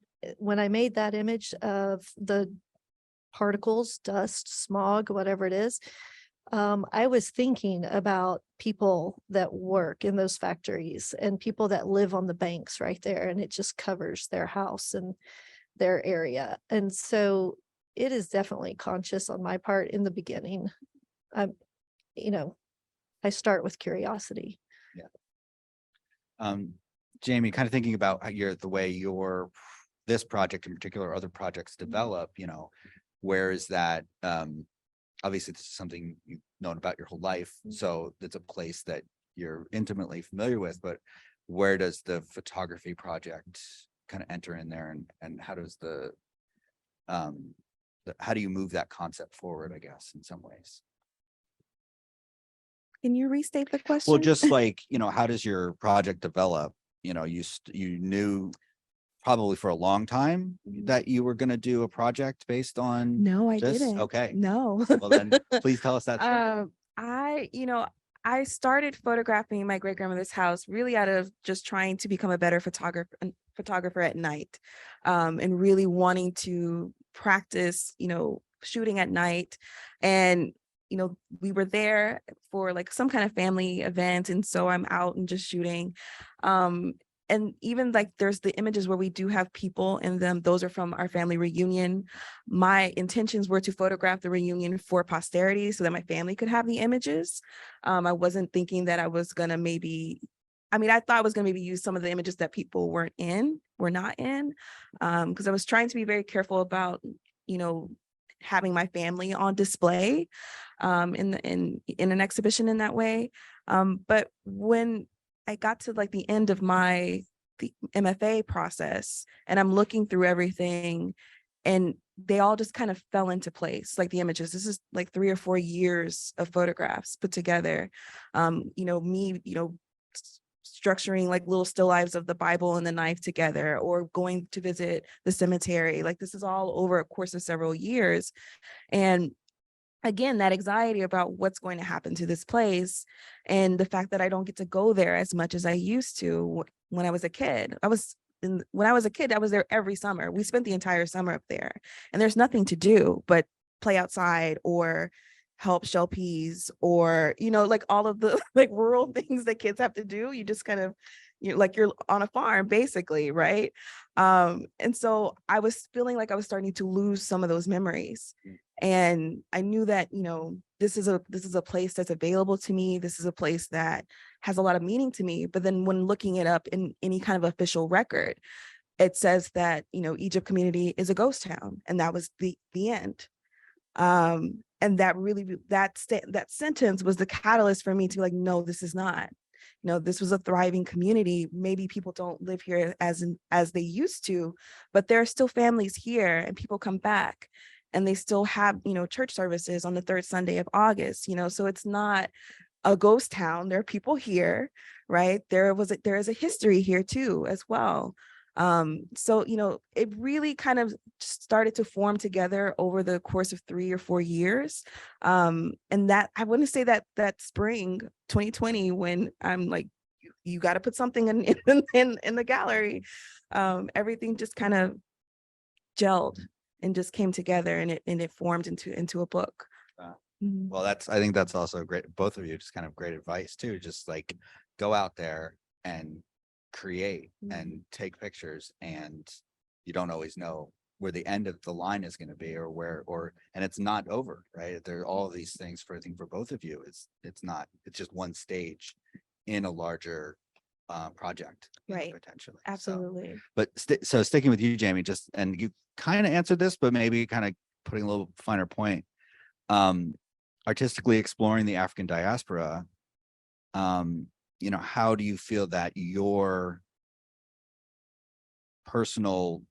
I made that image of the particles, dust, smog, whatever it is, I was thinking about people that work in those factories and people that live on the banks right there, and it just covers their house and their area. And so it is definitely conscious on my part in the beginning. I start with curiosity. Jamie, kind of thinking about how the way this project in particular, other projects develop, where is that, obviously this is something you've known about your whole life, so it's a place that you're intimately familiar with, but where does the photography project kind of enter in there, and how does how do you move that concept forward, I guess, in some ways? Can you restate the question? Well, just like, how does your project develop? You knew probably for a long time that you were going to do a project based on No, I this? didn't. Okay. No. Well, then please tell us that story. I I started photographing my great grandmother's house really out of just trying to become a better photographer at night, and really wanting to practice, shooting at night. And, we were there for like some kind of family event. And so I'm out and just shooting. And even like there's the images where we do have people in them. Those are from our family reunion. My intentions were to photograph the reunion for posterity so that my family could have the images. I wasn't thinking that I was gonna I thought I was gonna maybe use some of the images that people were not in, because I was trying to be very careful about, having my family on display, in an exhibition in that way. But when I got to like the end of the MFA process and I'm looking through everything, and they all just kind of fell into place, like the images. This is like 3 or 4 years of photographs put together. Me, structuring like little still lives of the Bible and the knife together, or going to visit the cemetery. Like this is all over a course of several years. And again, that anxiety about what's going to happen to this place, and the fact that I don't get to go there as much as I used to when I was a kid. When I was a kid, I was there every summer. We spent the entire summer up there, and there's nothing to do but play outside or help shell peas, or, like all of the like rural things that kids have to do. You just kind of, you're on a farm basically, right? And so I was feeling like I was starting to lose some of those memories. And I knew that, this is a place that's available to me. This is a place that has a lot of meaning to me. But then when looking it up in any kind of official record, it says that, Egypt community is a ghost town. And that was the end. And that really, that sentence was the catalyst for me to be like, no, this is not. This was a thriving community. Maybe people don't live here as they used to, but there are still families here, and people come back, and they still have, church services on the third Sunday of August, so it's not a ghost town. There are people here, right? There is a history here too, as well. So, it really kind of started to form together over the course of 3 or 4 years. And that, I wouldn't say that spring 2020, when I'm like, you got to put something in the gallery. Everything just kind of gelled and just came together, and it formed into a book. Well, I think that's also great. Both of you just kind of great advice too. Just like go out there and create and take pictures, and you don't always know where the end of the line is going to be, and it's not over, right? There are all of these things I think for both of you. It's just one stage in a larger project, Right. potentially. Absolutely. But so sticking with you, Jamie, and you kind of answered this, but maybe kind of putting a little finer point. Artistically exploring the African diaspora, how do you feel that your personal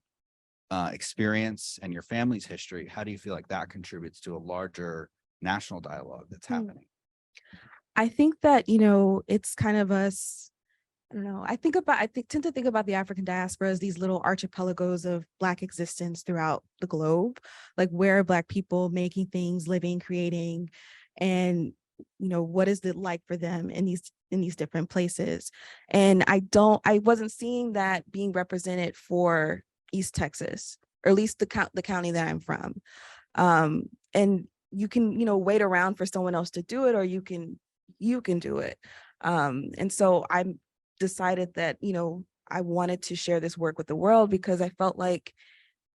experience and your family's history, how do you feel like that contributes to a larger national dialogue that's happening? I think that, it's kind of us. I don't know. I tend to think about the African diaspora as these little archipelagos of Black existence throughout the globe, like where are Black people making things, living, creating, and what is it like for them in these different places. And I wasn't seeing that being represented for East Texas, or at least the county that I'm from. And you can wait around for someone else to do it, or you can do it. And so I decided that I wanted to share this work with the world, because I felt like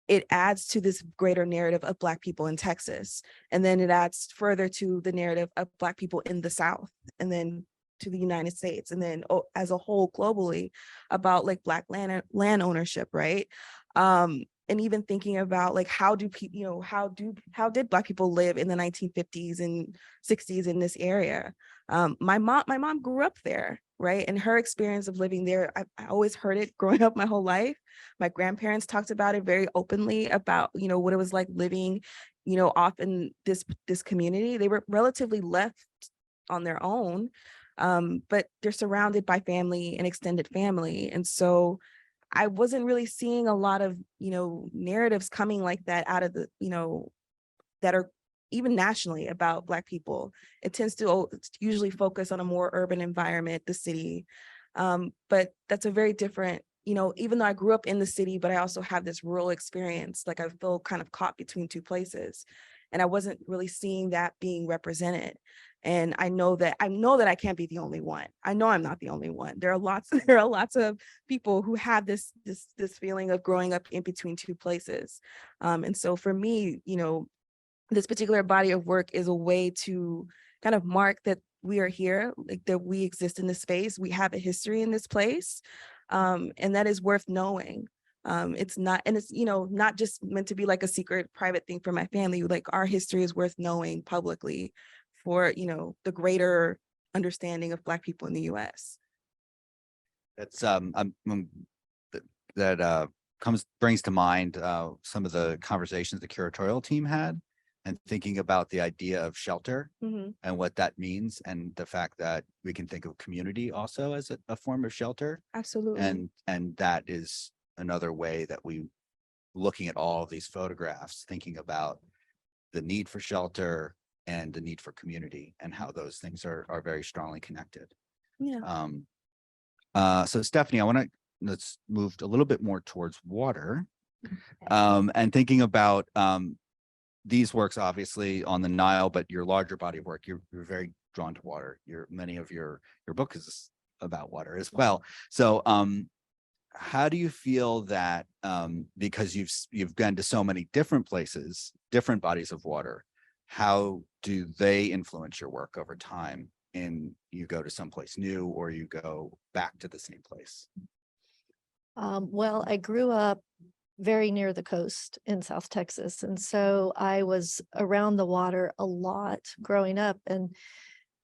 it adds to this greater narrative of Black people in Texas. And then it adds further to the narrative of Black people in the South, and then to the United States, and then as a whole globally, about like Black land ownership, right? And even thinking about like how did Black people live in the 1950s and 60s in this area? My mom grew up there, right? And her experience of living there, I always heard it growing up my whole life. My grandparents talked about it very openly, about what it was like living off in this community. They were relatively left on their own, but they're surrounded by family and extended family. And so I wasn't really seeing a lot of narratives coming like that out of the that are even nationally about Black people. It tends to usually focus on a more urban environment, the city. But that's a very different, even though I grew up in the city, but I also have this rural experience, like I feel kind of caught between two places. And I wasn't really seeing that being represented. And I know that I can't be the only one. I know I'm not the only one. There are lots of people who have this feeling of growing up in between two places. And so for me, this particular body of work is a way to kind of mark that we are here, like that we exist in this space. We have a history in this place. And that is worth knowing. It's not just meant to be like a secret private thing for my family. Like our history is worth knowing publicly for, the greater understanding of Black people in the US. That's that brings to mind some of the conversations the curatorial team had, and thinking about the idea of shelter and what that means, and the fact that we can think of community also as a form of shelter. Absolutely. And that is another way that we, looking at all of these photographs, thinking about the need for shelter and the need for community, and how those things are very strongly connected. Yeah. So Stephanie, let's move a little bit more towards water. And thinking about these works obviously on the Nile, but your larger body of work, you're very drawn to water. Many of your book is about water as well. So how do you feel that because you've gone to so many different places, different bodies of water, how do they influence your work over time? And you go to someplace new, or you go back to the same place? Well, I grew up very near the coast in South Texas. And so I was around the water a lot growing up. And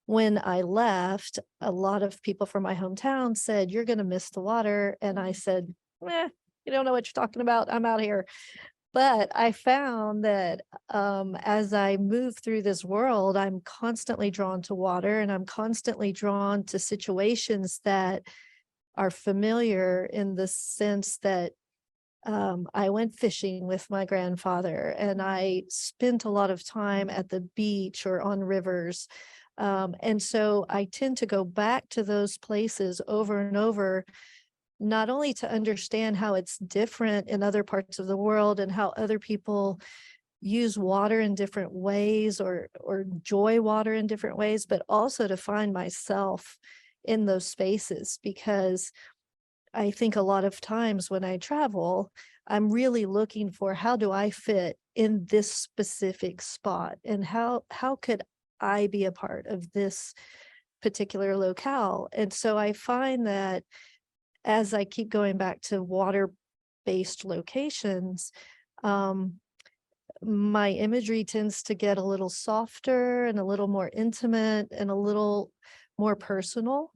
when I left, a lot of people from my hometown said, "You're going to miss the water." And I said, "You don't know what you're talking about. I'm out here." But I found that as I move through this world, I'm constantly drawn to water, and I'm constantly drawn to situations that are familiar, in the sense that I went fishing with my grandfather, and I spent a lot of time at the beach or on rivers. And so I tend to go back to those places over and over, not only to understand how it's different in other parts of the world and how other people use water in different ways, or enjoy water in different ways, but also to find myself in those spaces. Because I think a lot of times when I travel, I'm really looking for, how do I fit in this specific spot, and how could I be a part of this particular locale? And so I find that as I keep going back to water-based locations, my imagery tends to get a little softer and a little more intimate and a little more personal.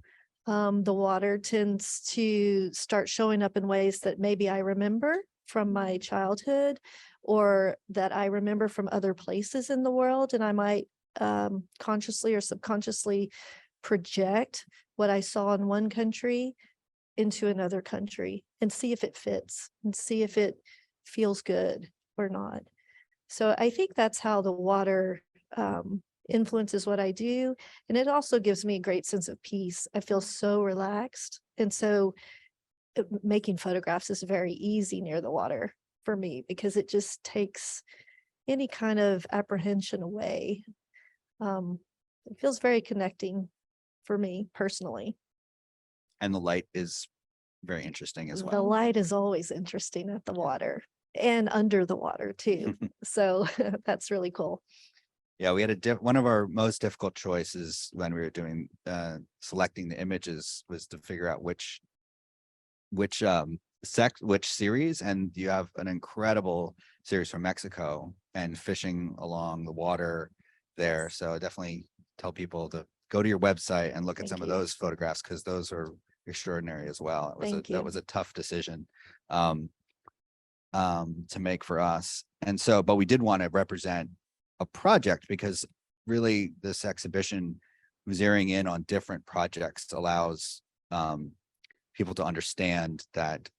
The water tends to start showing up in ways that maybe I remember from my childhood, or that I remember from other places in the world. And I might consciously or subconsciously project what I saw in one country into another country, and see if it fits, and see if it feels good or not. So I think that's how the water influences what I do. And it also gives me a great sense of peace. I feel so relaxed. And so making photographs is very easy near the water for me, because it just takes any kind of apprehension away. It feels very connecting for me personally. And the light is very interesting as The well. light is always interesting at the water, and under the water too. So that's really cool. Yeah, we had one of our most difficult choices when we were doing selecting the images was to figure out which series. And you have an incredible series from Mexico and fishing along the water there. So I definitely tell people to go to your website and look at Thank some of you. those photographs, because those are extraordinary as well. Thank That you. was a tough decision to make for us. And so, but we did want to represent a project, because really this exhibition, zeroing in on different projects, allows people to understand that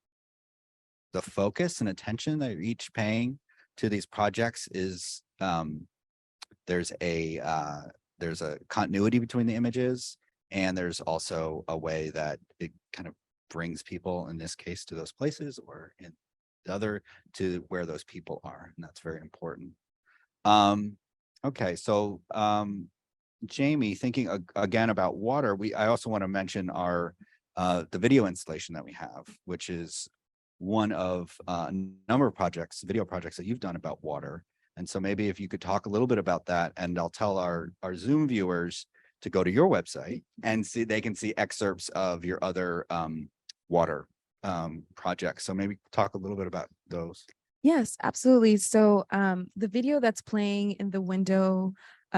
the focus and attention that you're each paying to these projects is there's a continuity between the images, and there's also a way that it kind of brings people, in this case, to those places, or in the other to where those people are, and that's very important. Okay, so Jamie, thinking again about water, I also want to mention our the video installation that we have, which is one of a number of projects, video projects that you've done about water. And so maybe if you could talk a little bit about that, and I'll tell our Zoom viewers to go to your website and see, they can see excerpts of your other water projects. So maybe talk a little bit about those. Yes, absolutely. So the video that's playing in the window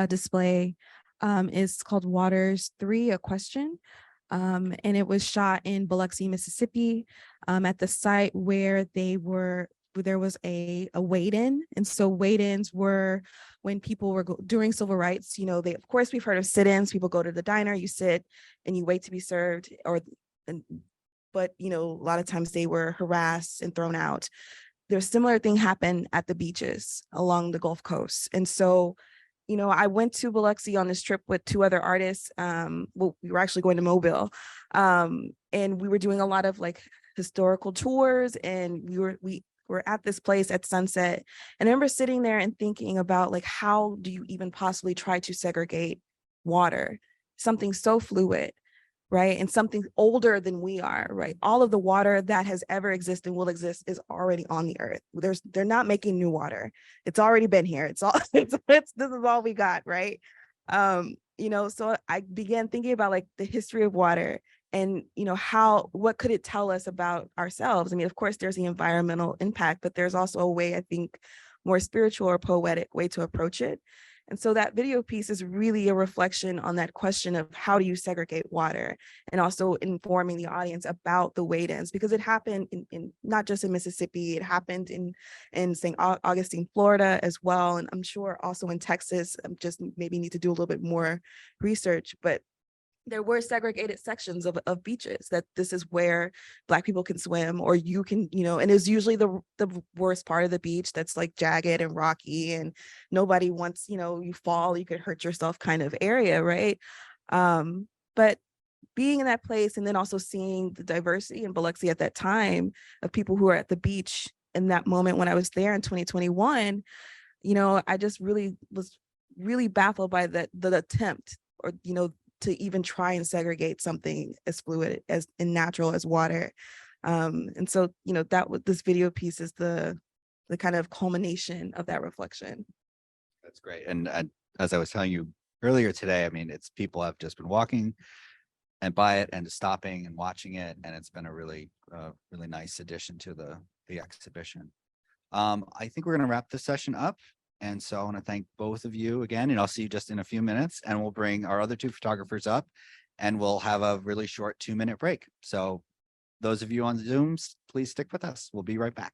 display is called Waters 3, A Question. And it was shot in Biloxi, Mississippi, at the site where there was a wait-in. And so wait-ins were when people were during civil rights, you know, of course we've heard of sit-ins. People go to the diner, you sit and you wait to be served, but you know, a lot of times they were harassed and thrown out. There's a similar thing happened at the beaches along the Gulf Coast. And so, you know, I went to Biloxi on this trip with 2 other artists. Well, we were actually going to Mobile, and we were doing a lot of like historical tours, and we were at this place at sunset. And I remember sitting there and thinking about like, how do you even possibly try to segregate water, something so fluid, right? And something older than we are, right? All of the water that has ever existed and will exist is already on the earth. They're not making new water. It's already been here. It's all, this is all we got, right? You know, so I began thinking about like the history of water and, you know, what could it tell us about ourselves? I mean, of course, there's the environmental impact, but there's also a way, I think, more spiritual or poetic way to approach it. And so that video piece is really a reflection on that question of how do you segregate water, and also informing the audience about the wait-ins, because it happened in not just in Mississippi, it happened in St. Augustine, Florida as well. And I'm sure also in Texas, just maybe need to do a little bit more research, but there were segregated sections of beaches that this is where Black people can swim, or you can, you know, and it's usually the worst part of the beach that's like jagged and rocky and nobody wants, you know, you fall, you could hurt yourself kind of area, right? But being in that place and then also seeing the diversity in Biloxi at that time of people who are at the beach in that moment when I was there in 2021, you know, I just really was really baffled by the attempt, or, you know, to even try and segregate something as fluid as and natural as water. And so, you know, this video piece is the kind of culmination of that reflection. That's great. And as I was telling you earlier today, I mean, it's people have just been walking and by it and stopping and watching it. And it's been a really nice addition to the exhibition. I think we're going to wrap this session up. And so I want to thank both of you again, and I'll see you just in a few minutes, and we'll bring our other 2 photographers up and we'll have a really short 2-minute break. So those of you on Zooms, please stick with us. We'll be right back.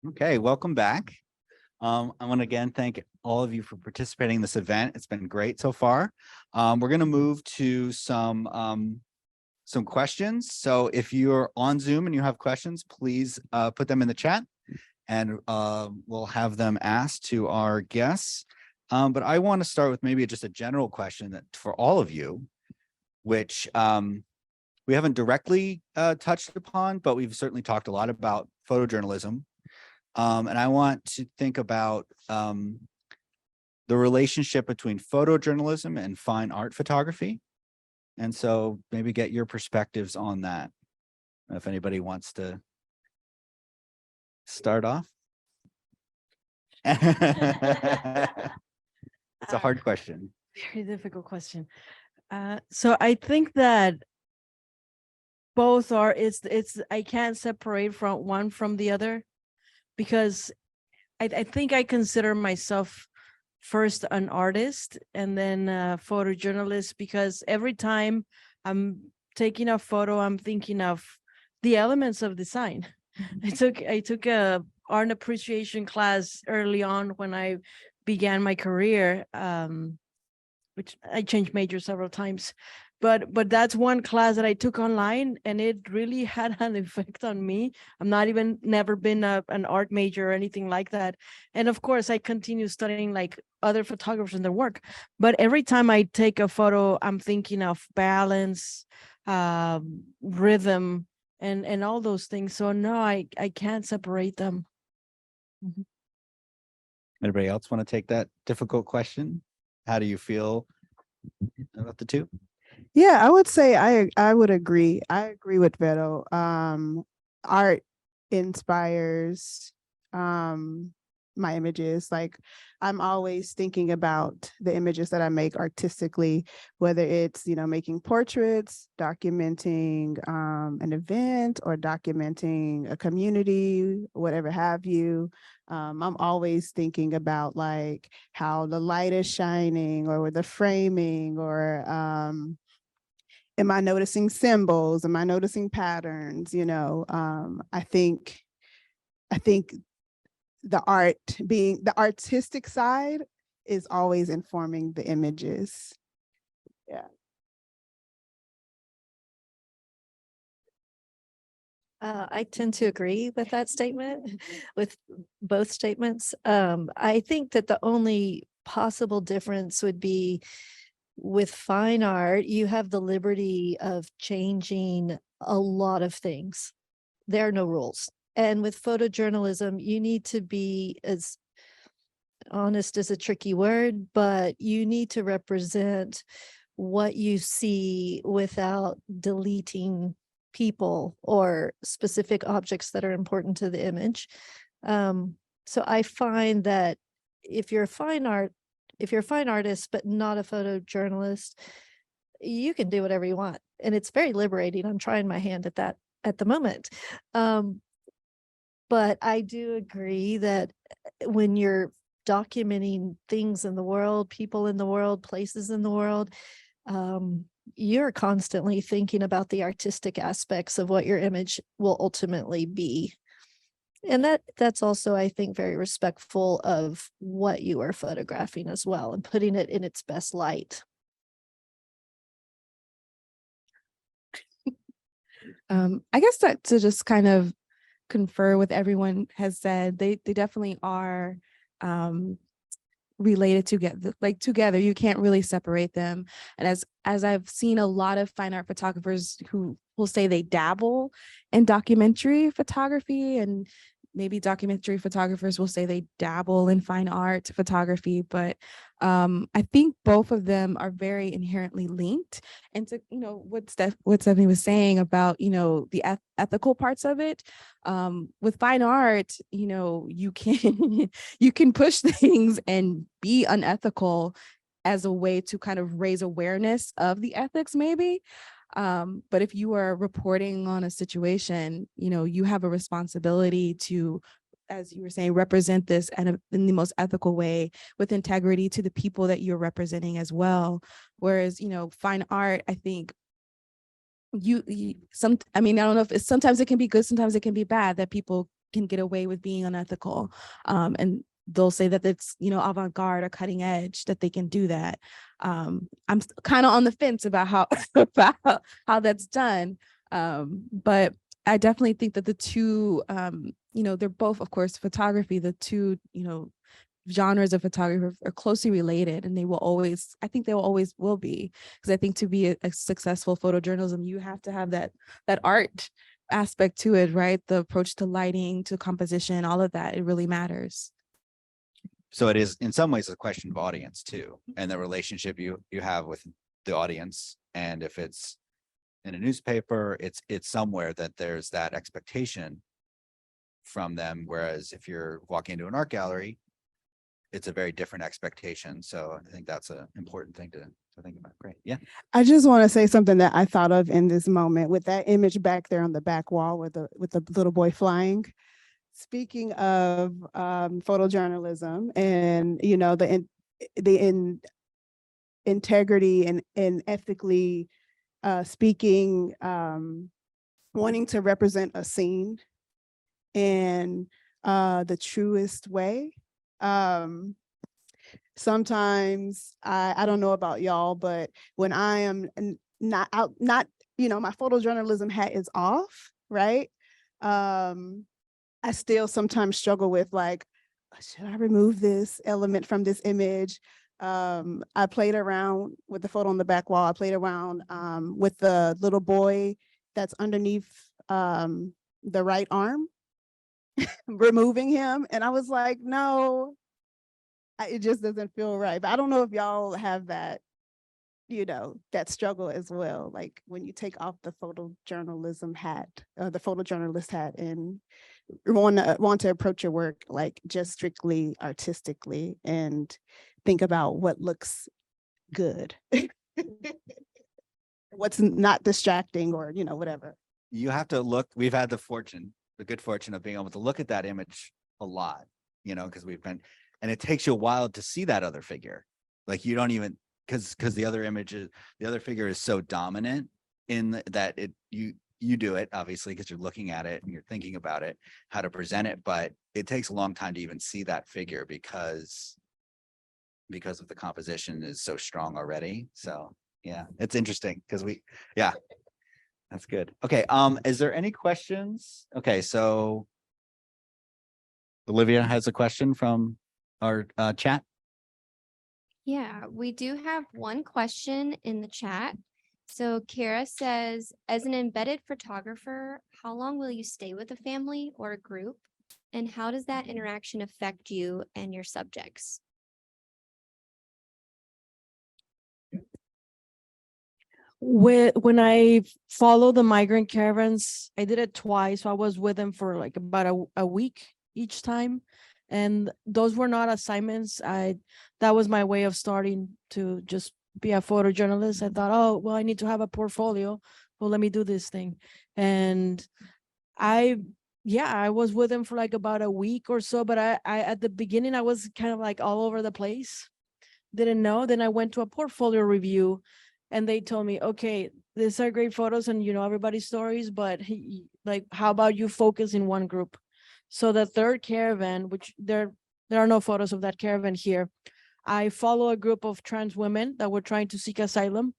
Okay, welcome back. I want to again thank all of you for participating in this event. It's been great so far. We're going to move to some questions. So if you're on Zoom and you have questions, please put them in the chat and we'll have them asked to our guests. But I want to start with maybe just a general question that for all of you, which we haven't directly touched upon, but we've certainly talked a lot about photojournalism. And I want to think about the relationship between photojournalism and fine art photography. And so maybe get your perspectives on that. If anybody wants to start off. It's a hard question. Very difficult question. So I think that both are, I can't separate from one from the other, because I think I consider myself first an artist and then a photojournalist, because every time I'm taking a photo, I'm thinking of the elements of design. I took a art appreciation class early on when I began my career, which I changed majors several times. But that's one class that I took online, and it really had an effect on me. I'm never been an art major or anything like that. And of course, I continue studying like other photographers and their work. But every time I take a photo, I'm thinking of balance, rhythm, and all those things. So no, I can't separate them. Anybody else want to take that difficult question? How do you feel about the two? Yeah, I would say I would agree. I agree with Vero. Art inspires my images. Like, I'm always thinking about the images that I make artistically, whether it's, making portraits, documenting an event, or documenting a community, whatever have you. I'm always thinking about like how the light is shining, or the framing, or am I noticing symbols? Am I noticing patterns? I think the artistic side is always informing the images. Yeah. I tend to agree with that statement, with both statements. I think that the only possible difference would be with fine art, you have the liberty of changing a lot of things. There are no rules. And with photojournalism, you need to be, as honest is a tricky word, but you need to represent what you see without deleting people or specific objects that are important to the image. So I find that if you're a fine artist, but not a photojournalist, you can do whatever you want. And it's very liberating. I'm trying my hand at that at the moment. But I do agree that when you're documenting things in the world, people in the world, places in the world, you're constantly thinking about the artistic aspects of what your image will ultimately be. And that's also, I think, very respectful of what you are photographing as well, and putting it in its best light. I guess that to just kind of confer with everyone has said, they definitely are related together. You can't really separate them. And as I've seen a lot of fine art photographers who will say they dabble in documentary photography, and maybe documentary photographers will say they dabble in fine art photography, but I think both of them are very inherently linked. And to, what Stephanie was saying about, the ethical parts of it, with fine art, you can you can push things and be unethical as a way to kind of raise awareness of the ethics, maybe. But if you are reporting on a situation, you have a responsibility to, as you were saying, represent this in the most ethical way with integrity to the people that you're representing as well. Whereas, fine art, I think I don't know if sometimes it can be good, sometimes it can be bad, that people can get away with being unethical. And they'll say that it's, you know, avant-garde or cutting edge, that they can do that. I'm kind of on the fence about how about how that's done. But I definitely think that the two, you know, they're both, of course, photography, the two, you know, genres of photography are closely related, and they will always, I think they will always will be, because I think to be a successful photojournalism, you have to have that art aspect to it, right? The approach to lighting, to composition, all of that, it really matters. So it is in some ways a question of audience too, and the relationship you have with the audience. And if it's in a newspaper, it's somewhere that there's that expectation from them. Whereas if you're walking into an art gallery, it's a very different expectation. So I think that's an important thing to think about. Great. Yeah. I just want to say something that I thought of in this moment with that image back there on the back wall with the little boy flying. Speaking of photojournalism and, you know, the integrity and ethically speaking, wanting to represent a scene in the truest way. Sometimes I don't know about y'all, but when I am not out, you know, my photojournalism hat is off, right? I still sometimes struggle with like, should I remove this element from this image? I played around with the photo on the back wall. I played around with the little boy that's underneath the right arm, removing him. And I was like, no, it just doesn't feel right. But I don't know if y'all have that, you know, that struggle as well. Like when you take off the photojournalism hat, the photojournalist hat, and want to approach your work like just strictly artistically and think about what looks good, what's not distracting, or, you know, whatever. You have to look, we've had the good fortune of being able to look at that image a lot, you know, because and it takes you a while to see that other figure. Like you don't even, because the other figure is so dominant in that you do it obviously because you're looking at it and you're thinking about it, how to present it, but it takes a long time to even see that figure because of the composition is so strong already. So yeah, it's interesting because that's good. Okay. Is there any questions? Okay. So Olivia has a question from our chat. Yeah, we do have one question in the chat. So Kara says, as an embedded photographer, how long will you stay with a family or a group? And how does that interaction affect you and your subjects? When I follow the migrant caravans, I did it twice. So I was with them for like about a week each time. And those were not assignments. That was my way of starting to just be a photojournalist. I thought, oh, well, I need to have a portfolio. Well, let me do this thing. And I was with them for like about a week or so, but I at the beginning, I was kind of like all over the place. Didn't know. Then I went to a portfolio review and they told me, okay, these are great photos and you know everybody's stories, but like, how about you focus in one group? So the third caravan, which there are no photos of that caravan here, I follow a group of trans women that were trying to seek asylum.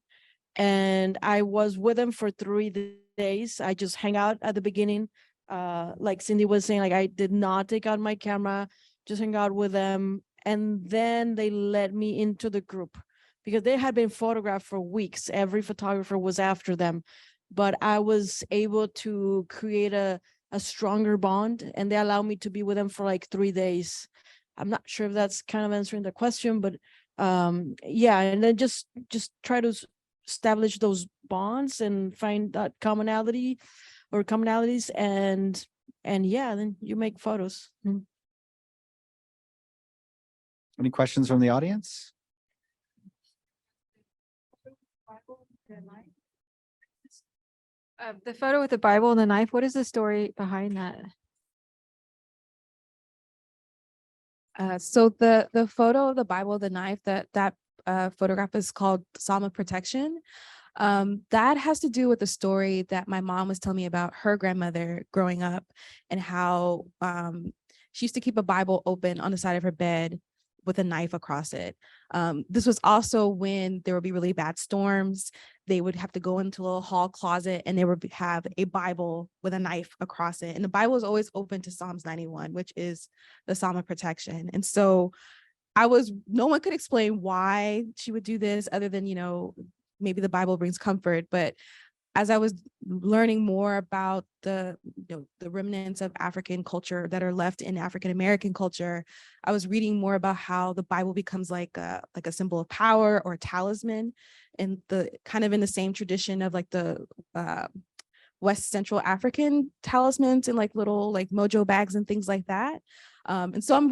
And I was with them for 3 days. I just hang out at the beginning. Like Cindy was saying, like I did not take out my camera, just hang out with them. And then they let me into the group because they had been photographed for weeks. Every photographer was after them, but I was able to create a stronger bond, and they allowed me to be with them for like 3 days. I'm not sure if that's kind of answering the question, but yeah, and then just try to establish those bonds and find that commonality or commonalities, and yeah, then you make photos. Any questions from the audience? The photo with the Bible and the knife, what is the story behind that? So the photo of the Bible, the knife, that photograph is called Psalm of Protection. That has to do with the story that my mom was telling me about her grandmother growing up and how she used to keep a Bible open on the side of her bed with a knife across it. This was also when there would be really bad storms. They would have to go into a little hall closet and they would have a Bible with a knife across it. And the Bible is always open to Psalms 91, which is the Psalm of protection. And so no one could explain why she would do this other than, maybe the Bible brings comfort. But as I was learning more about the remnants of African culture that are left in African American culture, I was reading more about how the Bible becomes like a symbol of power or a talisman, and the kind of in the same tradition of like the West Central African talismans and like little like mojo bags and things like that. And so I'm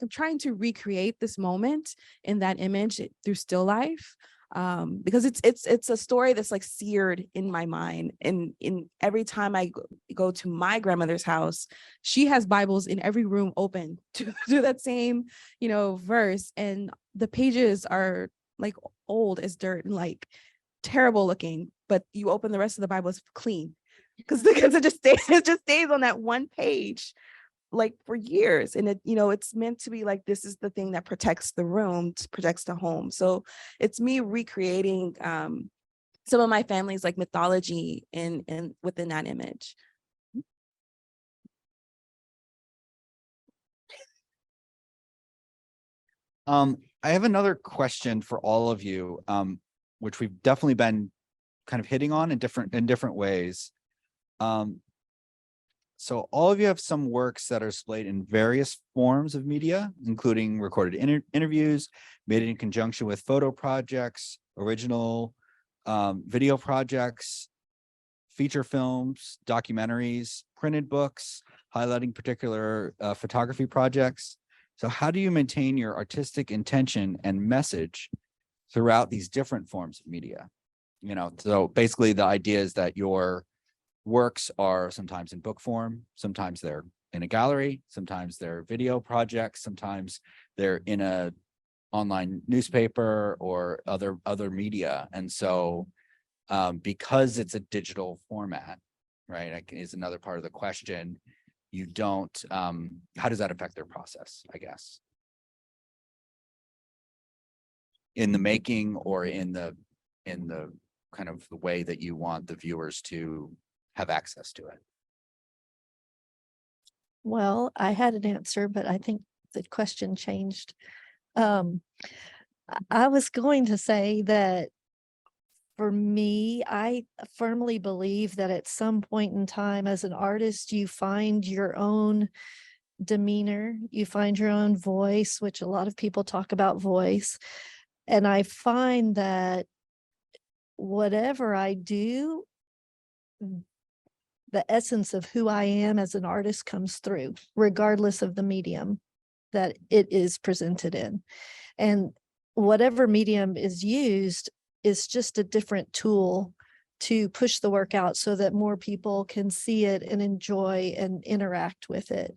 trying to recreate this moment in that image through still life. Because it's a story that's like seared in my mind. And in every time I go to my grandmother's house, she has Bibles in every room open to that same, verse. And the pages are like old as dirt and like terrible looking, but you open the rest of the Bible, it's clean because it just stays on that one page like for years. And it's meant to be like, this is the thing that protects the room, protects the home. So it's me recreating some of my family's like mythology in within that image. I have another question for all of you, which we've definitely been kind of hitting on in different ways. So all of you have some works that are displayed in various forms of media, including recorded interviews made in conjunction with photo projects, original video projects, feature films, documentaries, printed books, highlighting particular photography projects. So how do you maintain your artistic intention and message throughout these different forms of media? So basically the idea is that your works are sometimes in book form, sometimes they're in a gallery, sometimes they're video projects, sometimes they're in a online newspaper or other media. And so because it's a digital format, right, is another part of the question. You don't, how does that affect their process, I guess? In the making or in the kind of the way that you want the viewers to have access to it? Well, I had an answer, but I think the question changed. I was going to say that for me, I firmly believe that at some point in time as an artist, you find your own demeanor, you find your own voice, which a lot of people talk about voice. And I find that whatever I do, the essence of who I am as an artist comes through, regardless of the medium that it is presented in. And whatever medium is used is just a different tool to push the work out so that more people can see it and enjoy and interact with it.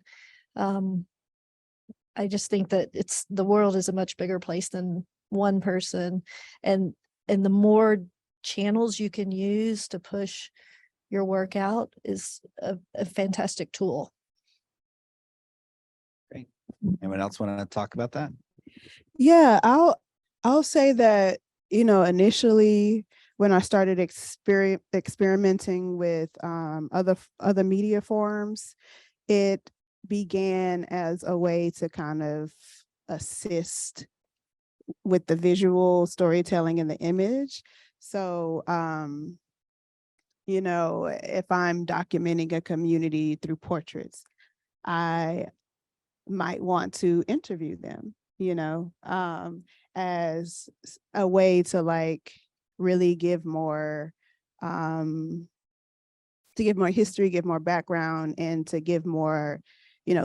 I just think that the world is a much bigger place than one person, and the more channels you can use to push your work out is a fantastic tool. Great. Anyone else want to talk about that? Yeah, I'll say that, initially when I started experimenting with other media forms, it began as a way to kind of assist with the visual storytelling and the image. So, if I'm documenting a community through portraits, I might want to interview them, as a way to like really give more history, give more background, and to give more,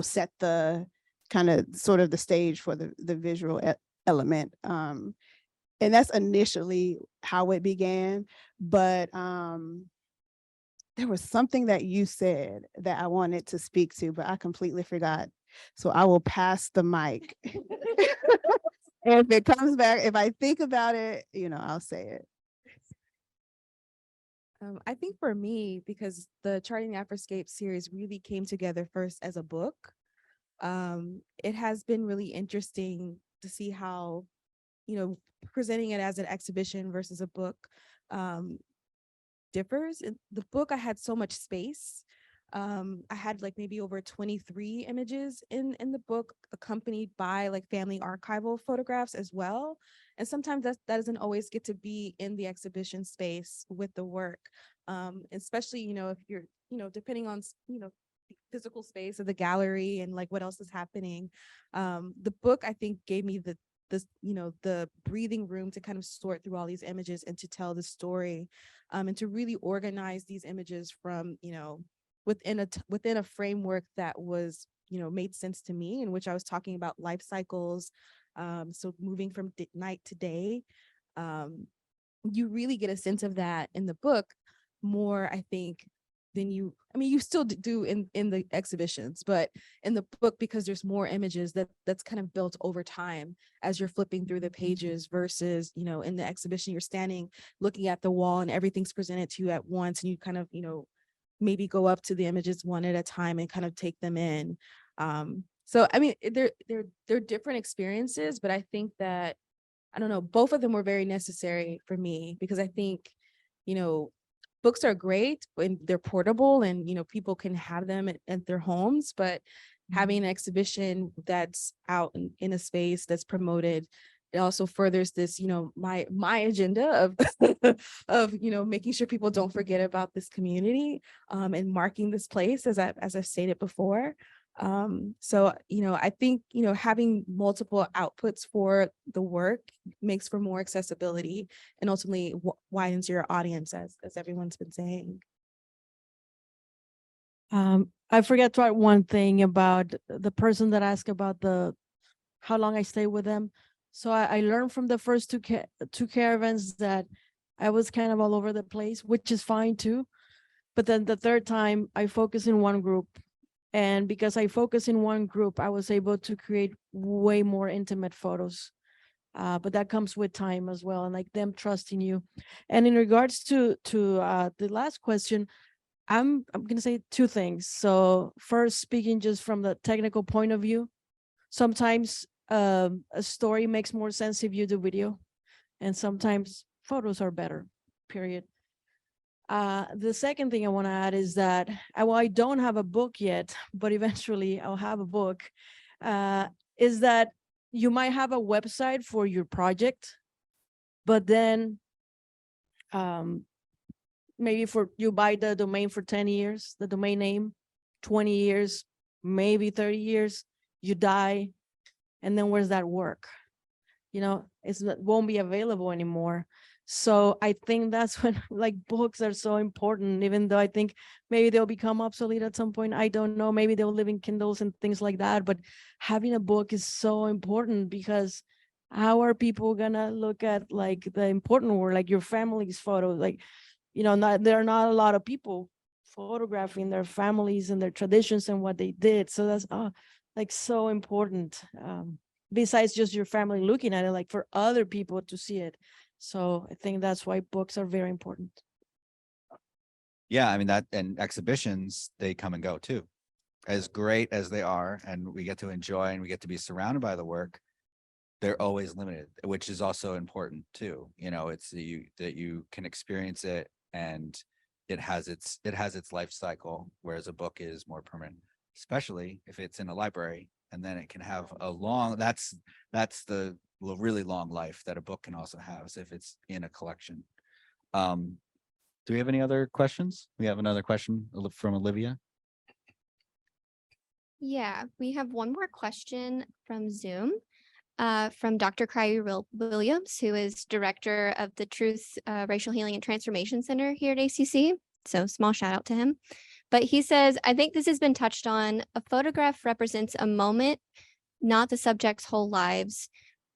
set the kind of sort of the stage for the visual element. And that's initially how it began. But there was something that you said that I wanted to speak to, but I completely forgot. So I will pass the mic. And if it comes back, if I think about it, I'll say it. I think for me, because the Charting the Afterscape series really came together first as a book, it has been really interesting to see how, presenting it as an exhibition versus a book differs. In the book, I had so much space. I had like maybe over 23 images in the book, accompanied by like family archival photographs as well. And sometimes that doesn't always get to be in the exhibition space with the work. Especially, if you're, depending on, the physical space of the gallery and like what else is happening. The book, I think, gave me the breathing room to kind of sort through all these images and to tell the story, and to really organize these images from, within a framework that was, made sense to me, in which I was talking about life cycles. So moving from night to day, you really get a sense of that in the book more, I think, than you still do in the exhibitions, but in the book, because there's more images that's kind of built over time as you're flipping through the pages, versus, in the exhibition, you're standing looking at the wall and everything's presented to you at once, and you kind of, maybe go up to the images one at a time and kind of take them in. So I mean, they're different experiences, but I think that, I don't know, both of them were very necessary for me, because I think, books are great when they're portable and, people can have them at their homes, but having an exhibition that's out in a space that's promoted, it also furthers this, my agenda of of, making sure people don't forget about this community, and marking this place, as I've stated before. So, I think, having multiple outputs for the work makes for more accessibility, and ultimately widens your audience, as everyone's been saying. I forgot to write one thing about the person that asked about how long I stay with them. So I learned from the first two caravans that I was kind of all over the place, which is fine too. But then the third time I focus in one group. And because I focus in one group, I was able to create way more intimate photos. But that comes with time as well, and like them trusting you. And in regards to the last question, I'm gonna say two things. So first, speaking just from the technical point of view, sometimes a story makes more sense if you do video, and sometimes photos are better, period. The second thing I want to add is that I don't have a book yet, but eventually I'll have a book, is that you might have a website for your project, but then maybe you buy the domain for 10 years, the domain name, 20 years, maybe 30 years, you die, and then where's that work? It won't be available anymore. So I think that's when like books are so important, even though I think maybe they'll become obsolete at some point. I don't know, maybe they'll live in Kindles and things like that, but having a book is so important, because how are people gonna look at like the important work, like your family's photos? Like, there are not a lot of people photographing their families and their traditions and what they did. So that's like so important. Besides just your family looking at it, like for other people to see it. So I think that's why books are very important. Yeah, I mean that, and exhibitions, they come and go too. As great as they are, and we get to enjoy and we get to be surrounded by the work, they're always limited, which is also important too. It's that you can experience it, and it has its life cycle, whereas a book is more permanent, especially if it's in a library, and then it can have a long, that's the really long life that a book can also have, so if it's in a collection. Do we have any other questions? We have another question from Olivia. Yeah, we have one more question from Zoom, from Dr. Cryer Williams, who is director of the Truth, Racial Healing and Transformation Center here at ACC. So small shout out to him. But he says, I think this has been touched on. A photograph represents a moment, not the subject's whole lives.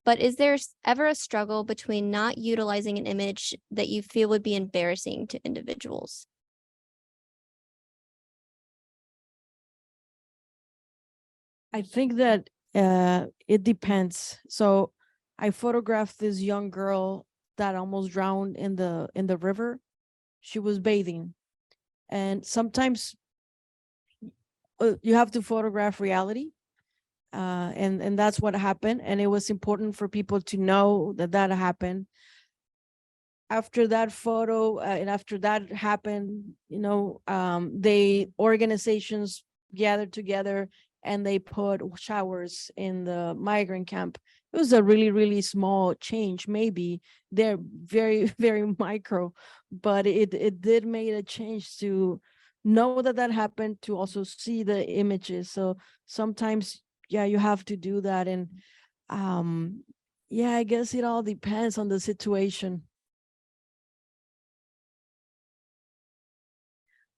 But is there ever a struggle between not utilizing an image that you feel would be embarrassing to individuals? I think that it depends. So I photographed this young girl that almost drowned in the river. she was bathing. And sometimes you have to photograph reality. And that's what happened. And it was important for people to know that that happened. After that photo, and after that happened, they organizations gathered together and they put showers in the migrant camp. It was a really, really small change. Maybe they're very, very micro, but it did make a change to know that that happened, to also see the images. So sometimes, yeah, you have to do that. And yeah, I guess it all depends on the situation.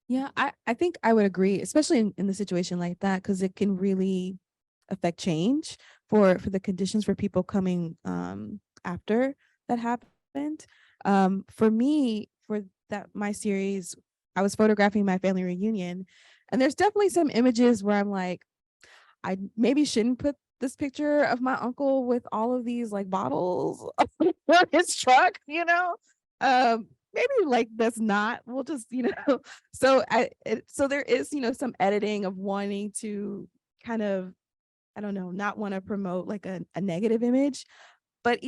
Yeah, I think I would agree, especially in the situation like that, because it can really affect change for the conditions for people coming after that happened. For me, for that my series, I was photographing my family reunion, and there's definitely some images where I'm like, I maybe shouldn't put this picture of my uncle with all of these like bottles on his truck, maybe like that's not, we'll just, so there is, some editing of wanting to kind of, I don't know, not want to promote like a negative image. But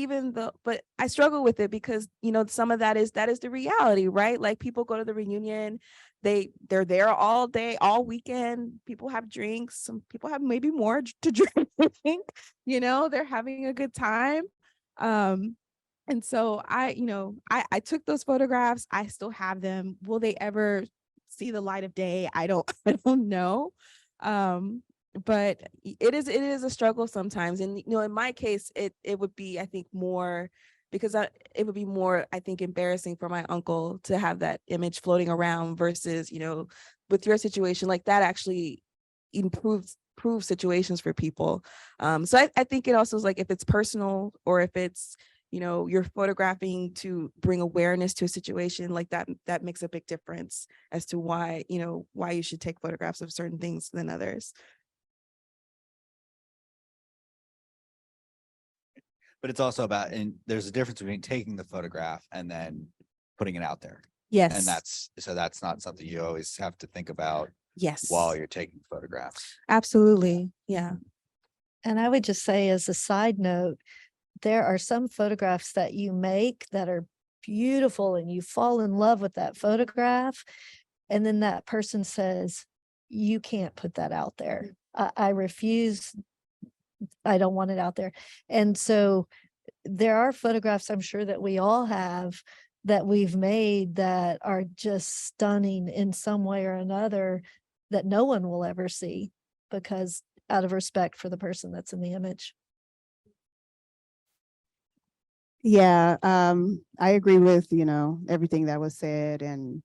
but I struggle with it because, some of that is the reality, right? Like people go to the reunion, they're there all day, all weekend. People have drinks. Some people have maybe more to drink, they're having a good time. And so I took those photographs. I still have them. Will they ever see the light of day? I don't I don't know. But it is a struggle sometimes. And in my case, it would be, I think, more because it would be more, I think, embarrassing for my uncle to have that image floating around versus, with your situation, like that actually improves situations for people. So I think it also is like if it's personal or if it's, you're photographing to bring awareness to a situation like that makes a big difference as to why you should take photographs of certain things than others. But it's also about, and there's a difference between taking the photograph and then putting it out there. Yes. And that's not something you always have to think about Yes. while you're taking photographs. Absolutely. Yeah. And I would just say, as a side note, there are some photographs that you make that are beautiful and you fall in love with that photograph. And then that person says, you can't put that out there. I refuse. I don't want it out there. And so there are photographs I'm sure that we all have that we've made that are just stunning in some way or another that no one will ever see because out of respect for the person that's in the image. Yeah, I agree with, everything that was said. And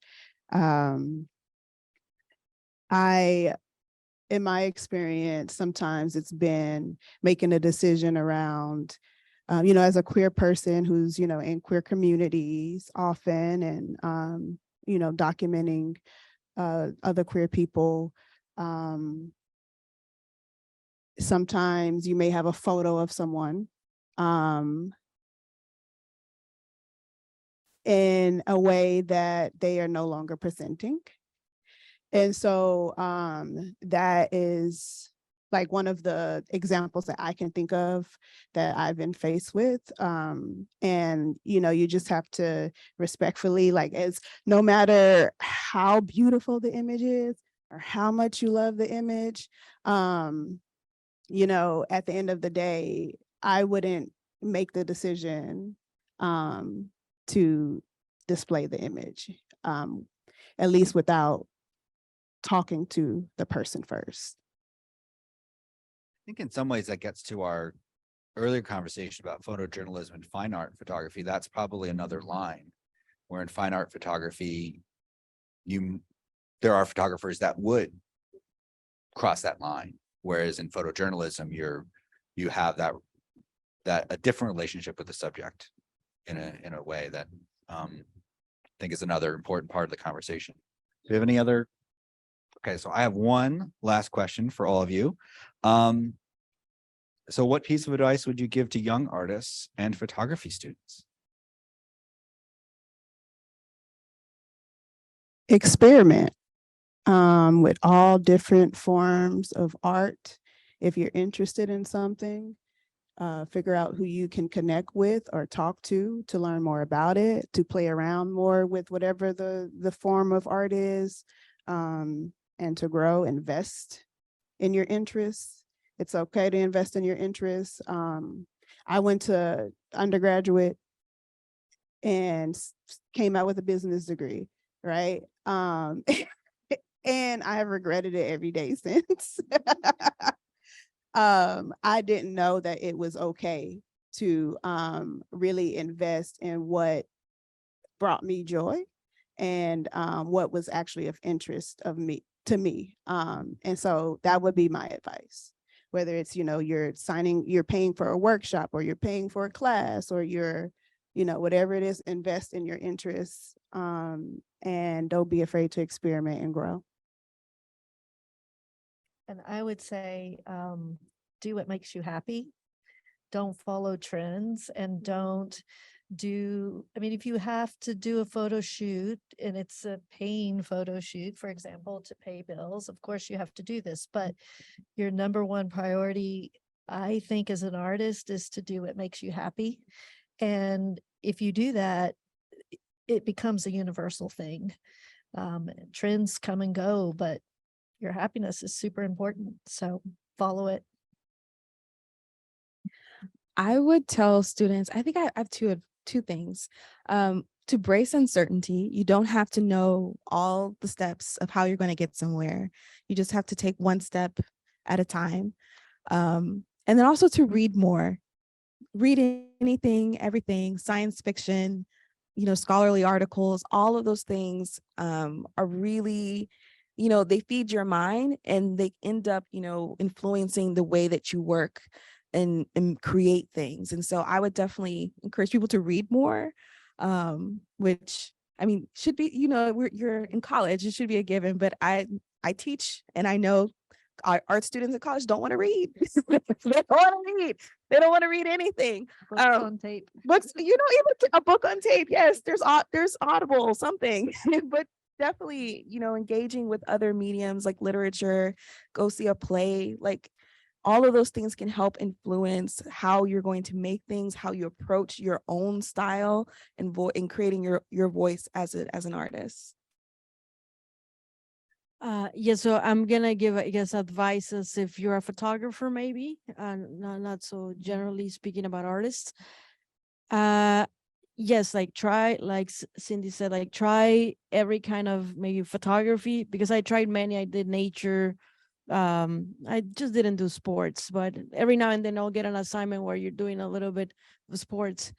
in my experience, sometimes it's been making a decision around, as a queer person who's, in queer communities often and, documenting other queer people. Sometimes you may have a photo of someone in a way that they are no longer presenting. And so that is like one of the examples that I can think of that I've been faced with. And, you just have to respectfully, like, it's no matter how beautiful the image is or how much you love the image, at the end of the day, I wouldn't make the decision to display the image, at least without talking to the person first. I think in some ways that gets to our earlier conversation about photojournalism and fine art photography. That's probably another line where in fine art photography, there are photographers that would cross that line. Whereas in photojournalism, you have that a different relationship with the subject in a way that I think is another important part of the conversation. Do you have any other? Okay, so I have one last question for all of you. So what piece of advice would you give to young artists and photography students? experiment with all different forms of art. If you're interested in something, figure out who you can connect with or talk to learn more about it, to play around more with whatever the form of art is, and to grow, invest in your interests. It's okay to invest in your interests. I went to undergraduate and came out with a business degree, right? And I have regretted it every day since. I didn't know that it was okay to really invest in what brought me joy and what was actually of interest to me. And so that would be my advice. Whether it's, you're paying for a workshop or you're paying for a class or you're, whatever it is, invest in your interests and don't be afraid to experiment and grow. And I would say, do what makes you happy. Don't follow trends and don't if you have to do a photo shoot and it's a paying photo shoot, for example, to pay bills, of course you have to do this, but your number one priority, I think, as an artist is to do what makes you happy. And if you do that, it becomes a universal thing. Trends come and go, but your happiness is super important. So follow it. I would tell students, I think I have two things. To brace uncertainty, you don't have to know all the steps of how you're going to get somewhere. You just have to take one step at a time. And then also to read more. Read anything, everything, science fiction, scholarly articles, all of those things are really, they feed your mind and they end up, influencing the way that you work and create things. And so I would definitely encourage people to read more, which should be, you're in college, it should be a given, but I teach and I know our art students in college don't want to read. They don't want to read. They don't want to read anything. Books on tape. Books, even a book on tape. Yes, there's Audible, something, but definitely, engaging with other mediums like literature, go see a play, like all of those things can help influence how you're going to make things, how you approach your own style and creating your voice as an artist. Yeah, so I'm gonna give, I guess, advice as if you're a photographer, maybe, not so generally speaking about artists. Yes, like try, like Cindy said, like try every kind of maybe photography, because I tried many. I did nature. I just didn't do sports, but every now and then I'll get an assignment where you're doing a little bit of sports.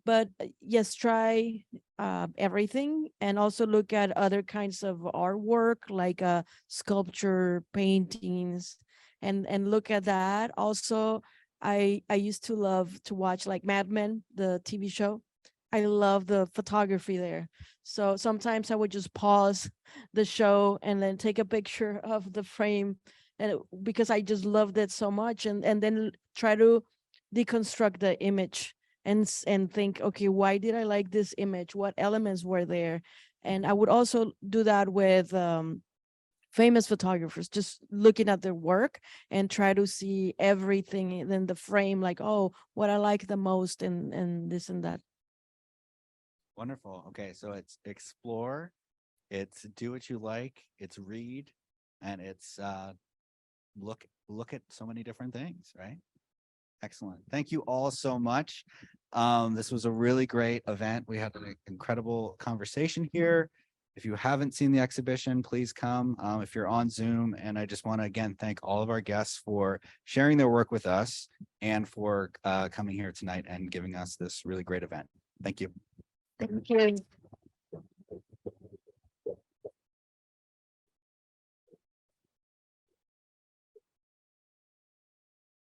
But yes, try everything, and also look at other kinds of artwork like sculpture, paintings, and look at that. Also, I used to love to watch like Mad Men, the TV show. I love the photography there. So sometimes I would just pause the show and then take a picture of the frame, and because I just loved it so much, and then try to deconstruct the image and think, okay, why did I like this image? What elements were there? And I would also do that with famous photographers, just looking at their work and try to see everything in the frame, like, oh, what I like the most and this and that. Wonderful. Okay, so it's explore, it's do what you like, it's read, and it's look at so many different things, right? Excellent. Thank you all so much. This was a really great event. We had an incredible conversation here. If you haven't seen the exhibition, please come if you're on Zoom. And I just want to again thank all of our guests for sharing their work with us and for coming here tonight and giving us this really great event. Thank you. Thank you.